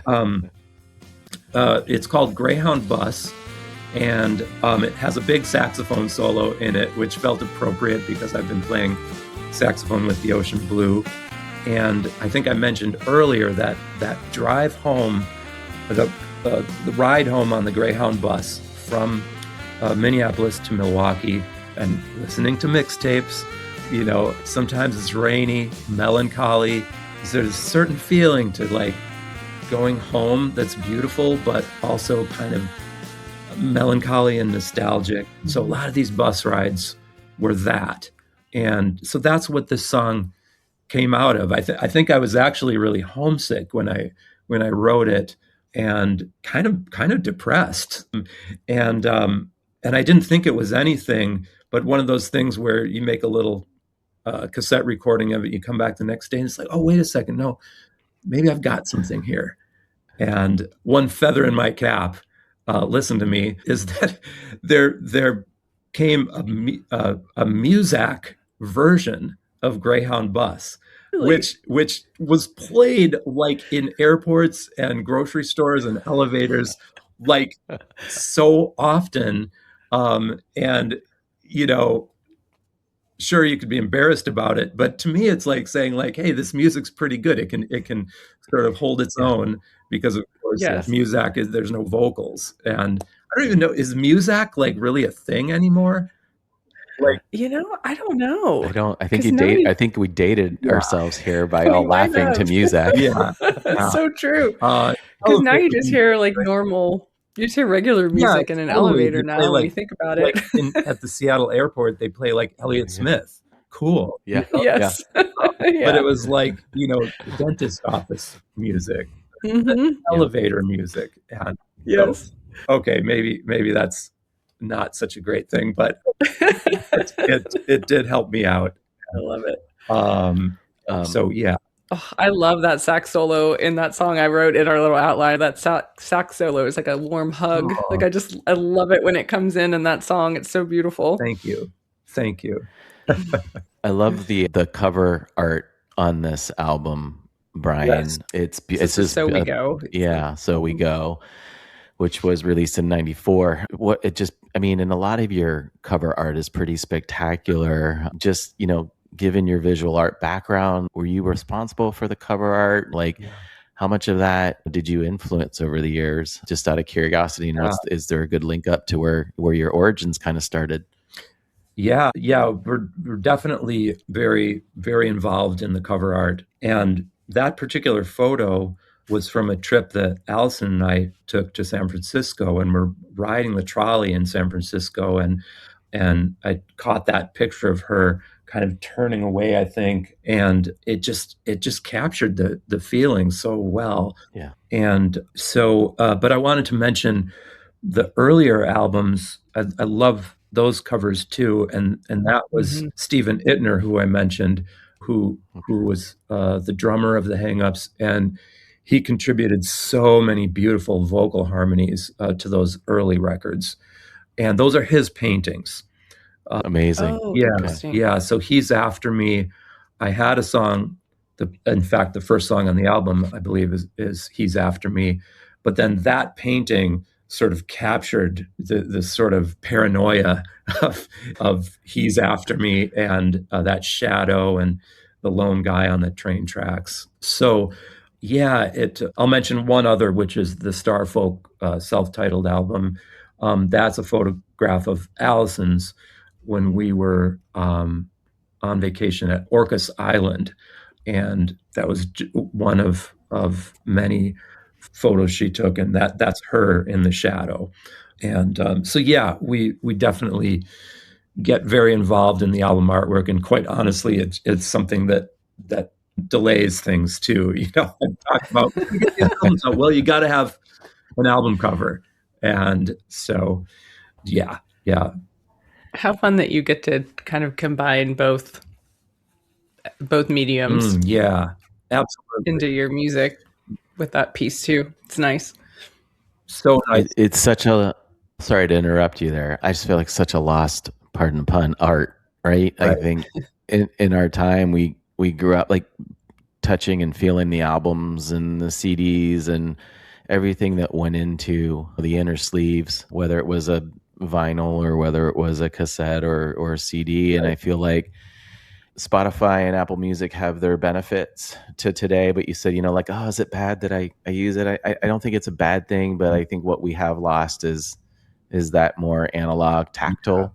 it's called Greyhound Bus. And it has a big saxophone solo in it, which felt appropriate because I've been playing saxophone with the Ocean Blue. And I think I mentioned earlier that drive home, the ride home on the Greyhound bus from Minneapolis to Milwaukee and listening to mixtapes, you know, sometimes it's rainy, melancholy. There's a certain feeling to like going home that's beautiful, but also kind of melancholy and nostalgic. So a lot of these bus rides were that. And so that's what this song came out of. I think I was actually really homesick when I wrote it and kind of depressed. And I didn't think it was anything, but one of those things where you make a little cassette recording of it, you come back the next day and it's like, oh, wait a second. No, maybe I've got something here. And one feather in my cap, listen to me, is that there came a Muzak version of Greyhound Bus, really? which was played like in airports and grocery stores and elevators, like so often. And you know, sure, you could be embarrassed about it, but to me, it's like saying like, hey, this music's pretty good. It can sort of hold its own because of course Muzak there's no vocals. And I don't even know, is Muzak like really a thing anymore? Like, you know, I don't know. I think we dated ourselves here by all laughing to Muzak. That's so true. Because now you just hear like normal. You just hear regular music in an elevator now when you think about it. Like at the Seattle airport, they play like Elliott Smith. Cool. Yeah. You know? Yes. But it was like, you know, dentist office music, elevator music. And so, okay, maybe that's not such a great thing, but it did help me out. I love it. So yeah. Oh, I love that sax solo in that song I wrote in our little outline. That sax solo is like a warm hug. Like I love it when it comes in that song. It's so beautiful. Thank you. I love the cover art on this album, Brian. It's just So We Go. Yeah, So We Go, which was released in '94. And a lot of your cover art is pretty spectacular. Just, you know, given your visual art background, were you responsible for the cover art? Like, how much of that did you influence over the years? Just out of curiosity, is there a good link up to where your origins kind of started? Yeah, we're definitely very, very involved in the cover art. And that particular photo was from a trip that Allison and I took to San Francisco, and we're riding the trolley in San Francisco, and I caught that picture of her kind of turning away, I think, and it just captured the feeling so well. Yeah. And so, but I wanted to mention the earlier albums. I love those covers too, and that was Stephen Ittner, who I mentioned, who was the drummer of the Hang Ups, and he contributed so many beautiful vocal harmonies to those early records, and those are his paintings. Amazing. Oh, yeah. So he's after me. I had a song in fact, the first song on the album, I believe, is He's After Me. But then that painting sort of captured the sort of paranoia of He's After Me, and that shadow and the lone guy on the train tracks. So yeah, I'll mention one other, which is the Starfolk self-titled album. That's a photograph of Allison's when we were on vacation at Orcas Island, and that was one of many photos she took, and that's her in the shadow. And so yeah, we definitely get very involved in the album artwork, and quite honestly, it's something that delays things too. You know, I talk about well, you got to have an album cover, and so yeah. How fun that you get to kind of combine both mediums Yeah, absolutely. into your music with that piece too. It's nice. So nice. It's such a, sorry to interrupt you there. I just feel like such a lost, pardon the pun, art, right? I think in our time, we grew up like touching and feeling the albums and the CDs and everything that went into the inner sleeves, whether it was a vinyl or whether it was a cassette or a CD. And I feel like Spotify and Apple Music have their benefits to today, but you said, like, oh, is it bad that I use it? I don't think it's a bad thing, but I think what we have lost is that more analog, tactile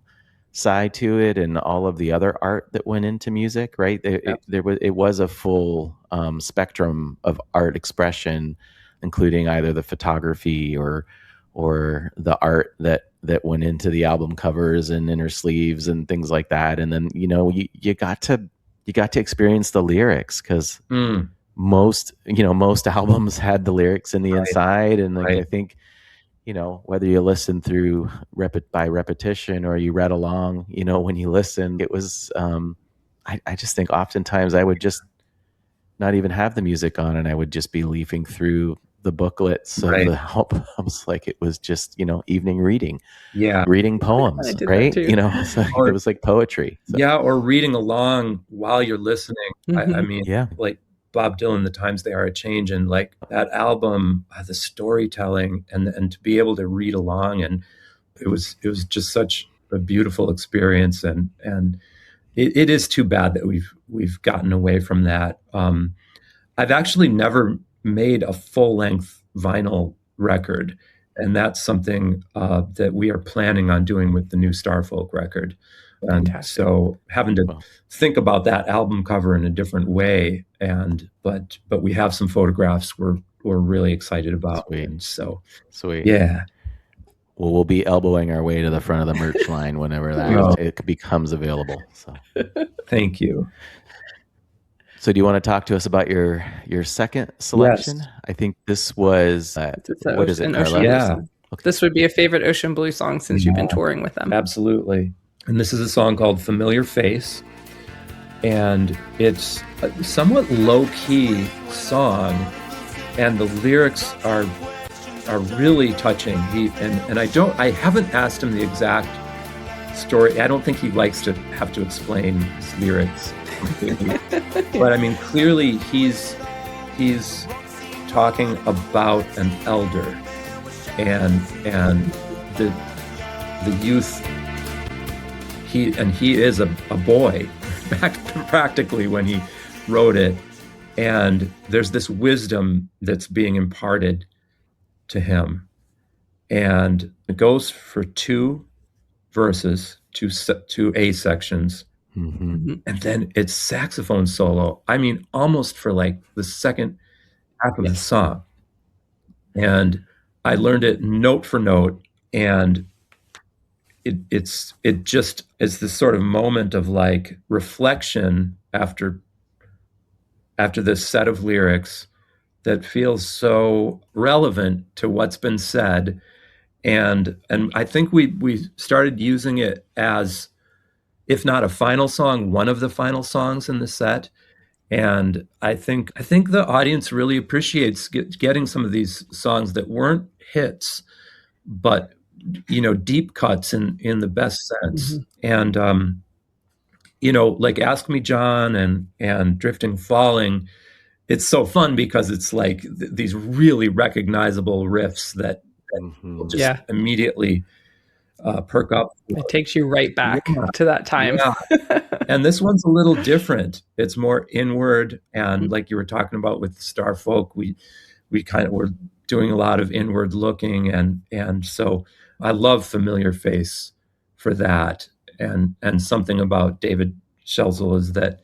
side to it, and all of the other art that went into music, right? It was a full spectrum of art expression, including either the photography or the art that went into the album covers and inner sleeves and things like that. And then you got to experience the lyrics, because most albums had the lyrics in the inside, and I think whether you listen through by repetition or you read along, when you listened, it was I just think oftentimes I would just not even have the music on, and I would just be leafing through the booklets of the albums like it was just evening reading, reading poems, right? It was like poetry. So. Yeah, or reading along while you're listening. I mean, like Bob Dylan, The Times They Are a Change, and like that album, the storytelling, and to be able to read along, and it was just such a beautiful experience, and it is too bad that we've gotten away from that. I've actually never made a full-length vinyl record, and that's something that we are planning on doing with the new Starfolk record. And so having to think about that album cover in a different way, but we have some photographs we're really excited about. Sweet. And so sweet. Yeah. Well, we'll be elbowing our way to the front of the merch line whenever that it becomes available. So thank you. So do you want to talk to us about your second selection? Yes. I think this was, what is it, Carla? Yeah. Okay. This would be a favorite Ocean Blue song since you've been touring with them. Absolutely. And this is a song called Familiar Face. And it's a somewhat low-key song, and the lyrics are really touching. I haven't asked him the exact story. I don't think he likes to have to explain his lyrics. But I mean, clearly he's talking about an elder and the youth. He is a boy practically when he wrote it, and there's this wisdom that's being imparted to him, and it goes for 2 verses, 2 A sections. Mm-hmm. And then it's saxophone solo. I mean, almost for like the second half of the song. And I learned it note for note, and it just is this sort of moment of like reflection after this set of lyrics that feels so relevant to what's been said. And I think we started using it as, if not a final song, one of the final songs in the set. And I think the audience really appreciates getting some of these songs that weren't hits, but deep cuts in the best sense. Mm-hmm. And like Ask Me John and Drifting Falling, it's so fun because it's like these really recognizable riffs that will Mm-hmm. just Yeah. immediately perk up. It takes you right back Yeah, to that time. yeah. And this one's a little different. It's more inward, and like you were talking about with Starfolk, we kind of were doing a lot of inward looking, and so I love Familiar Face for that. And something about David Shelzel is that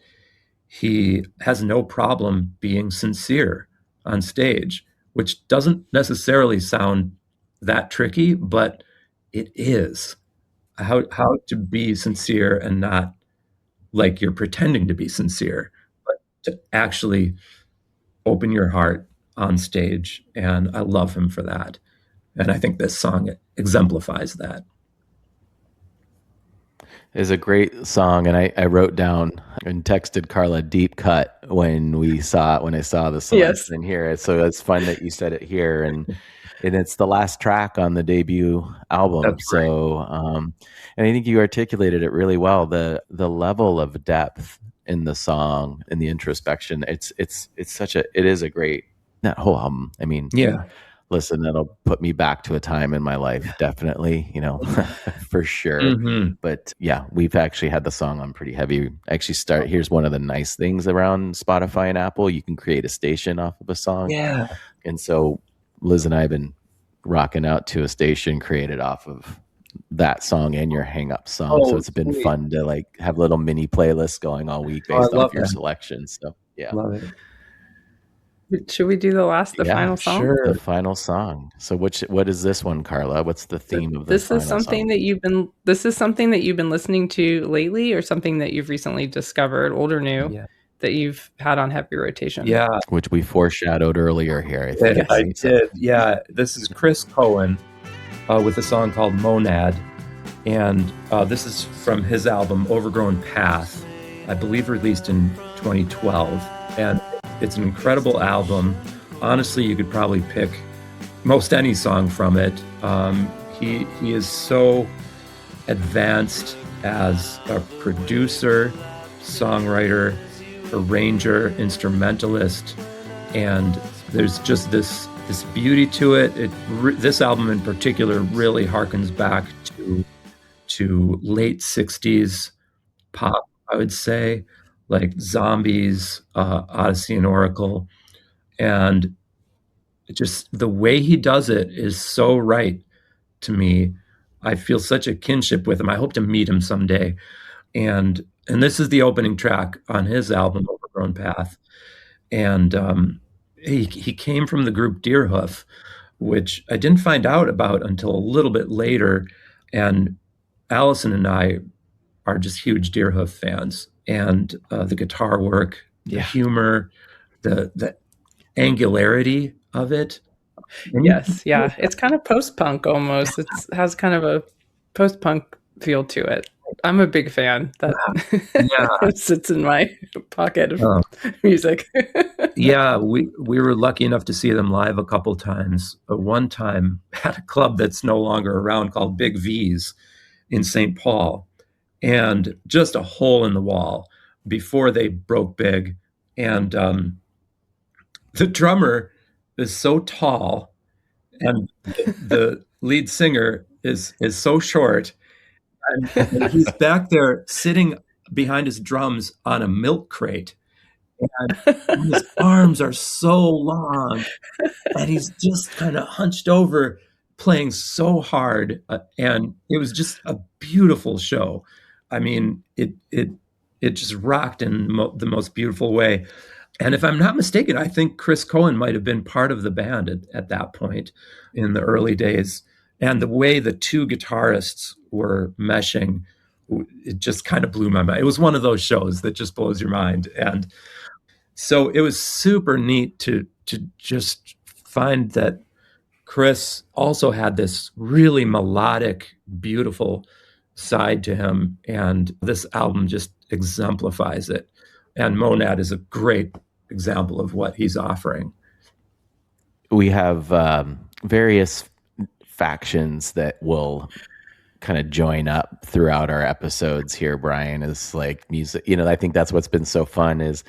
he has no problem being sincere on stage, which doesn't necessarily sound that tricky, but it is. How to be sincere and not like you're pretending to be sincere, but to actually open your heart on stage. And I love him for that. And I think this song exemplifies that. Is a great song, and I wrote down and texted Carla deep cut when I saw the Yes. selection here. So it's fun that you said it here, and it's the last track on the debut album. That's right. So and I think you articulated it really well. The level of depth in the song and the introspection. It is a great, that whole album. I mean, Yeah. listen, that'll put me back to a time in my life, definitely, for sure. Mm-hmm. But yeah, we've actually had the song on pretty heavy. Here's one of the nice things around Spotify and Apple. You can create a station off of a song. Yeah. And so Liz and I have been rocking out to a station created off of that song and your hang up song. So it's been Sweet. fun to like have little mini playlists going all week based I love off your that. selections. So yeah. Love it. Should we do the final song? Sure. The final song. So what is this one, Carla? What's the theme of the This final is something song? that you've been listening to lately, or something that you've recently discovered, old or new, Yeah. that you've had on heavy rotation. Yeah. Which we foreshadowed earlier here, I think. I did. Yeah. This is Chris Cohen with a song called Monad. And this is from his album Overgrown Path, I believe released in 2012. And it's an incredible album. Honestly, you could probably pick most any song from it. He is so advanced as a producer, songwriter, arranger, instrumentalist, and there's just this beauty to it. This album in particular really harkens back to late 60s pop, I would say, like Zombies, Odyssey and Oracle. And just the way he does it is so right to me. I feel such a kinship with him. I hope to meet him someday. And this is the opening track on his album, Overgrown Path. And he came from the group Deerhoof, which I didn't find out about until a little bit later. And Allison and I are just huge Deerhoof fans. And the guitar work, the humor, the angularity of it. Yes, yeah. It's kind of post-punk almost. It has kind of a post-punk feel to it. I'm a big fan. That sits in my pocket of music. Yeah, we were lucky enough to see them live a couple times. One time at a club that's no longer around called Big V's in St. Paul, and just a hole in the wall before they broke big. And the drummer is so tall, and the lead singer is so short, and he's back there sitting behind his drums on a milk crate, and his arms are so long, and he's just kind of hunched over, playing so hard, and it was just a beautiful show. I mean, it just rocked in the most beautiful way. And if I'm not mistaken, I think Chris Cohen might have been part of the band at that point in the early days. And the way the two guitarists were meshing, it just kind of blew my mind. It was one of those shows that just blows your mind. And so it was super neat to just find that Chris also had this really melodic, beautiful side to him. And this album just exemplifies it. And Monad is a great example of what he's offering. We have various factions that will kind of join up throughout our episodes here, Brian, is like music. I think that's what's been so fun is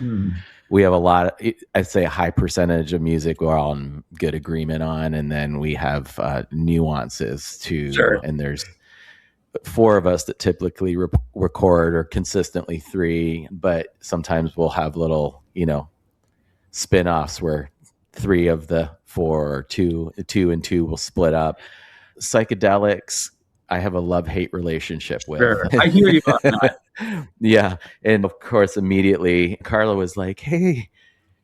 we have a lot of, I'd say a high percentage of music we're all in good agreement on. And then we have nuances too. Sure. And there's 4 of us that typically record, or consistently 3, but sometimes we'll have little, spin-offs where 3 of the 4 or 2 and 2 will split up. Psychedelics, I have a love-hate relationship with. Sure. I hear you on that. Yeah. And of course, immediately Carla was like, hey,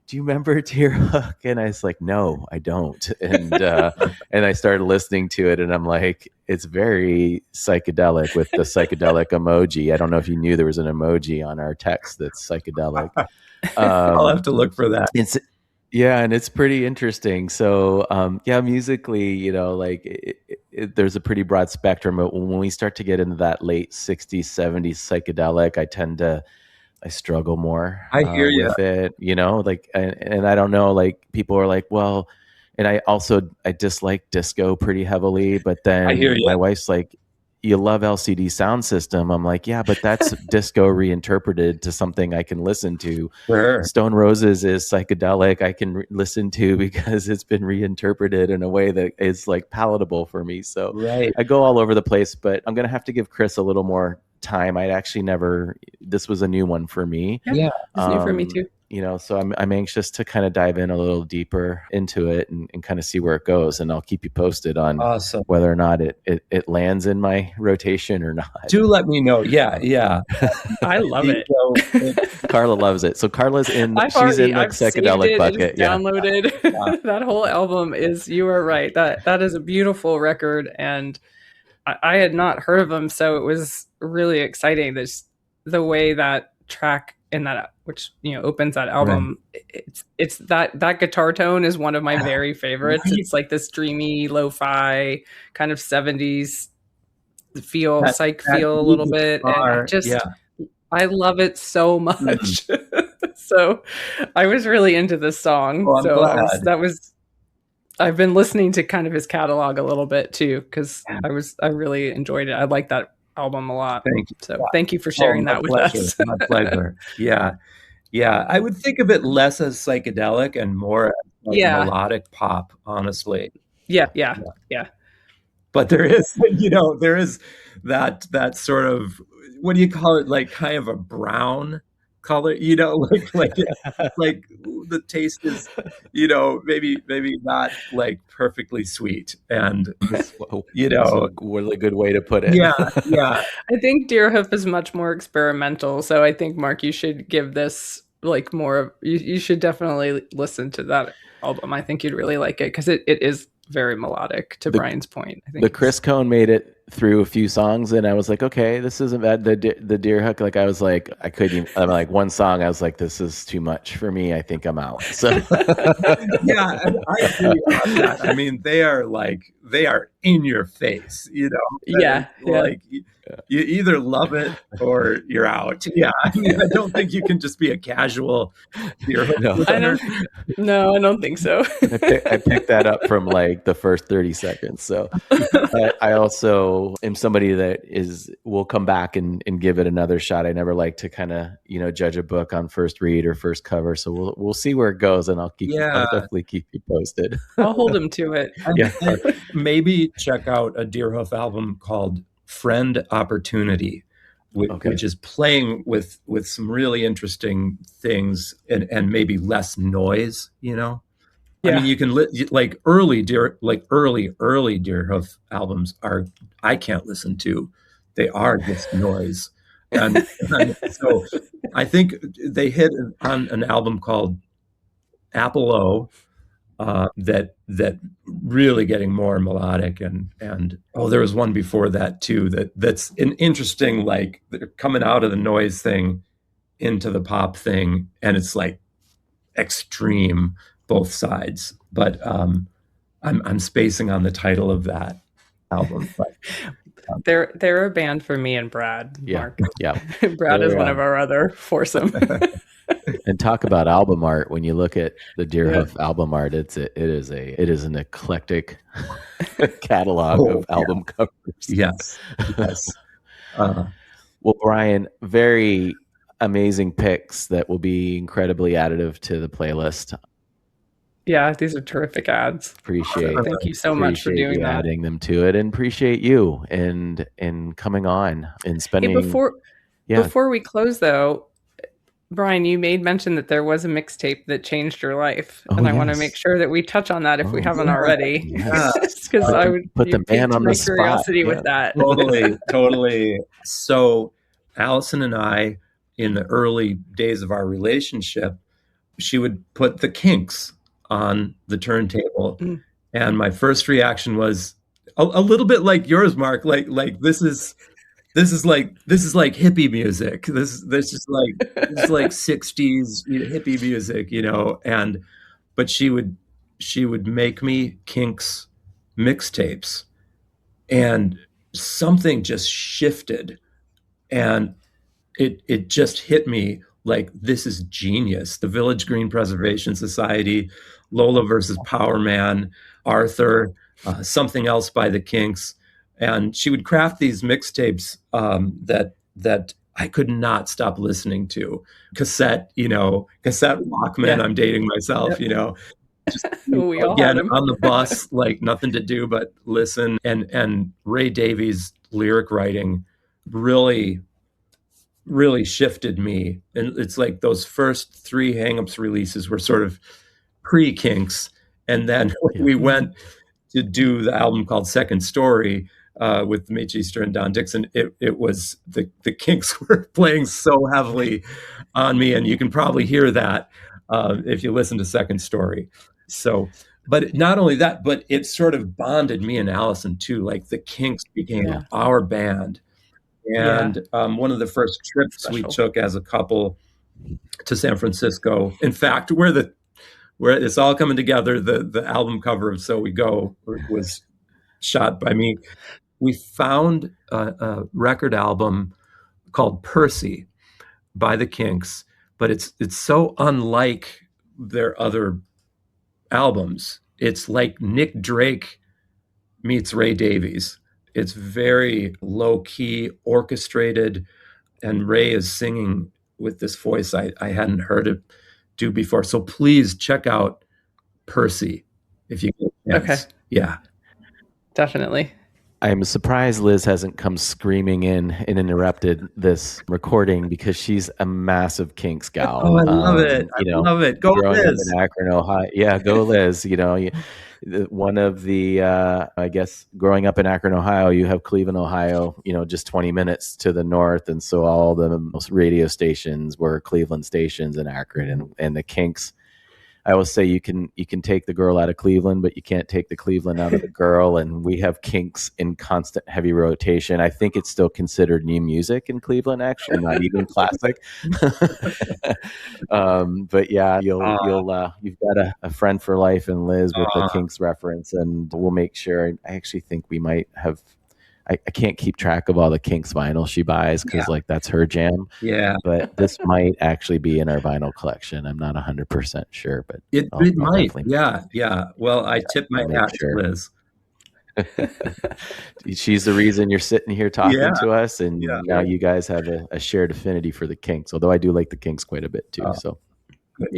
do you remember Deer Hook? And I was like, no, I don't. And and I started listening to it, and I'm like, it's very psychedelic with the psychedelic emoji. I don't know if you knew there was an emoji on our text that's psychedelic. I'll have to look for that. And it's pretty interesting. So musically, there's a pretty broad spectrum. But when we start to get into that late 60s, 70s psychedelic, I struggle more I hear you. with it, and I don't know, like people are like, well, and I dislike disco pretty heavily, but then I hear you. my wife's like, you love LCD Sound System. I'm like, yeah, but that's disco reinterpreted to something I can listen to. Sure. Stone Roses is psychedelic. I can listen to because it's been reinterpreted in a way that is like palatable for me. So Right. I go all over the place, but I'm going to have to give Chris a little more time. I'd actually this was a new one for me. Yeah. It's new for me too. So I'm anxious to kind of dive in a little deeper into it and kind of see where it goes. And I'll keep you posted on Awesome. whether or not it lands in my rotation or not. Do let me know. Yeah. I love it. Carla loves it. So Carla's she's in the psychedelic bucket. Yeah. Downloaded. That whole album you are right. That is a beautiful record. And I had not heard of them. So it was really exciting. There's the way that track in that, which opens that album, right. It's that guitar tone is one of my very favorites. Right. It's like this dreamy lo-fi kind of 70s feel, psych feel a little bit, and I love it so much. So I was really into this song. Oh, I'm glad. I've been listening to kind of his catalog a little bit too, because I really enjoyed it. I like that album a lot. Thank you. So thank you for sharing that with us. My pleasure. Yeah. I would think of it less as psychedelic and more as melodic pop, honestly. Yeah. But there is, there is that sort of, what do you call it? Like kind of a brown color, like the taste is, maybe not like perfectly sweet, and that's a really good way to put it. Yeah. I think Deerhoof is much more experimental, so I think, Mark, you should give this like more. You should definitely listen to that album. I think you'd really like it because it is very melodic. To Brian's point, I think the Chris Cohn made it through a few songs, and I was like, okay, this isn't bad. The Deer Hook, like I was like, I couldn't even, I'm like one song, I was like, this is too much for me. I think I'm out. So yeah, I agree on that. I mean, they are in your face, you either love it or you're out. Yeah, I mean, I don't think you can just be a casual Deer Hook. No, I don't think so. I picked that up from like the first 30 seconds. So I also am somebody that will come back and give it another shot. I never like to kind of, judge a book on first read or first cover. So we'll see where it goes, and I'll definitely keep you posted. I'll hold him to it. Maybe check out a Deerhoof album called Friend Opportunity, which is playing with some really interesting things and maybe less noise, Yeah. I mean, you can like early Deerhoof albums I can't listen to. They are just noise. And so I think they hit on an album called Apple O, that really getting more melodic, and there was one before that too that's an interesting, like they're coming out of the noise thing into the pop thing, and it's like extreme both sides. But I'm spacing on the title of that album. But they're a band for me and Brad. Yeah. Mark. Yeah. Brad is one of our other foursome. And talk about album art. When you look at the Deerhoof album art, it is an eclectic catalog of album covers. Yes. Well, Brian, very amazing picks that will be incredibly additive to the playlist. Yeah, these are terrific ads. Appreciate Thank you so much for doing that. Adding them to it, and appreciate you and coming on and spending. Hey, before we close though, Brian, you made mention that there was a mixtape that changed your life, and I want to make sure that we touch on that if we haven't already, because I would put the man on the spot. Curiosity with that. Totally. So, Allison and I, in the early days of our relationship, she would put the Kinks on the turntable, and my first reaction was a little bit like yours, Mark. Like this is like hippie music. This is like 60s hippie music, but she would make me Kinks mixtapes, and something just shifted, and it just hit me like, this is genius. The Village Green Preservation Society, Lola versus Power Man, Arthur, something else by the Kinks. And she would craft these mixtapes that I could not stop listening to. Cassette Walkman. Yeah. I'm dating myself, Just, we all again, on the bus, like nothing to do but listen. And Ray Davies' lyric writing really shifted me. And it's like those first 3 Hang-Ups releases were sort of pre-Kinks. And then we went to do the album called Second Story with Mitch Easter and Don Dixon. It was the Kinks were playing so heavily on me, and you can probably hear that if you listen to Second Story. So, but not only that, but it sort of bonded me and Allison too. Like the Kinks became our band. And one of the first trips we took as a couple to San Francisco, in fact, where it's all coming together, the album cover of So We Go was shot by me. We found a record album called Percy by the Kinks, but it's so unlike their other albums. It's like Nick Drake meets Ray Davies. It's very low-key, orchestrated, and Ray is singing with this voice I hadn't heard it do before. So please check out Percy if you get a chance. Okay. Yeah. Definitely. I'm surprised Liz hasn't come screaming in and interrupted this recording, because she's a massive Kinks gal. Oh, I love it. I love it. Go Liz. In Akron, Ohio. Yeah, go Liz. One of the, I guess, growing up in Akron, Ohio, you have Cleveland, Ohio, just 20 minutes to the north. And so all the most radio stations were Cleveland stations in Akron, and the Kinks. I always say you can take the girl out of Cleveland, but you can't take the Cleveland out of the girl. And we have Kinks in constant heavy rotation. I think it's still considered new music in Cleveland, actually, not even classic. But yeah, you've got a friend for life in Liz with the Kinks reference, and we'll make sure. I actually think we might have. I can't keep track of all the Kinks vinyl she buys, because that's her jam. Yeah. But this might actually be in our vinyl collection. I'm not 100% sure, but it might. Yeah. Well, I tip my hat to Liz. She's the reason you're sitting here talking to us, and now you guys have a shared affinity for the Kinks. Although I do like the Kinks quite a bit too. So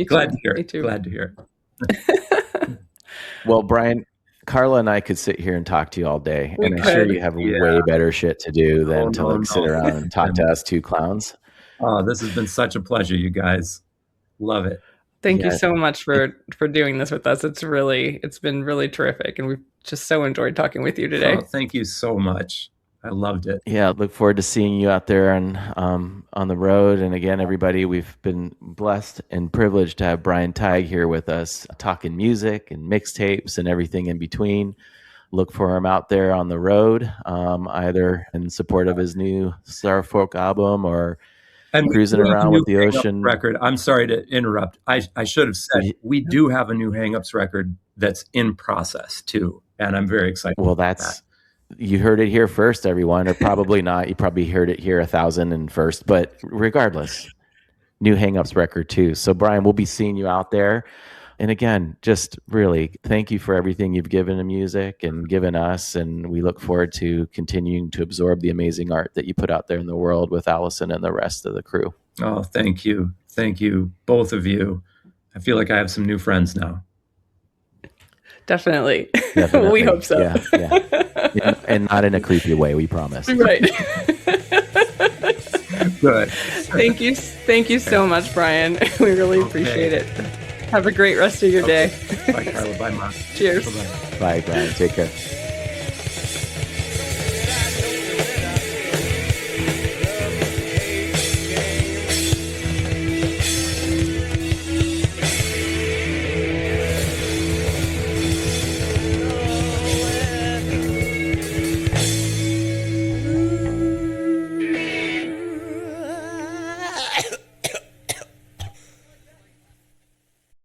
glad to hear it. Glad to hear it. Well, Brian, Carla and I could sit here and talk to you all day, and I'm sure you have way better shit to do than to sit around and talk to us two clowns. Oh, this has been such a pleasure, you guys. Love it. Thank you so much for doing this with us. It's been really terrific, and we've just so enjoyed talking with you today. Oh, thank you so much. I loved it. Yeah, look forward to seeing you out there on the road. And again, everybody, we've been blessed and privileged to have Brian Tighe here with us, talking music and mixtapes and everything in between. Look for him out there on the road, either in support of his new Starfolk album or cruising around with the ocean record. I'm sorry to interrupt. I should have said we do have a new Hang-Ups record that's in process too, and I'm very excited. Well, you heard it here first, everyone, or probably not. You probably heard it here 1,000 and first, but regardless, new Hangups record too. So Brian, we'll be seeing you out there. And again, just really thank you for everything you've given to music and given us. And we look forward to continuing to absorb the amazing art that you put out there in the world with Allison and the rest of the crew. Oh, thank you. Thank you, both of you. I feel like I have some new friends now. Definitely. Definitely. We hope so. Yeah. And not in a creepy way, we promise. Right. Good. Thank you so much, Brian. We really appreciate it. Have a great rest of your day. Bye, Carla. Bye, Mark. Cheers. Bye-bye. Bye, Brian. Take care.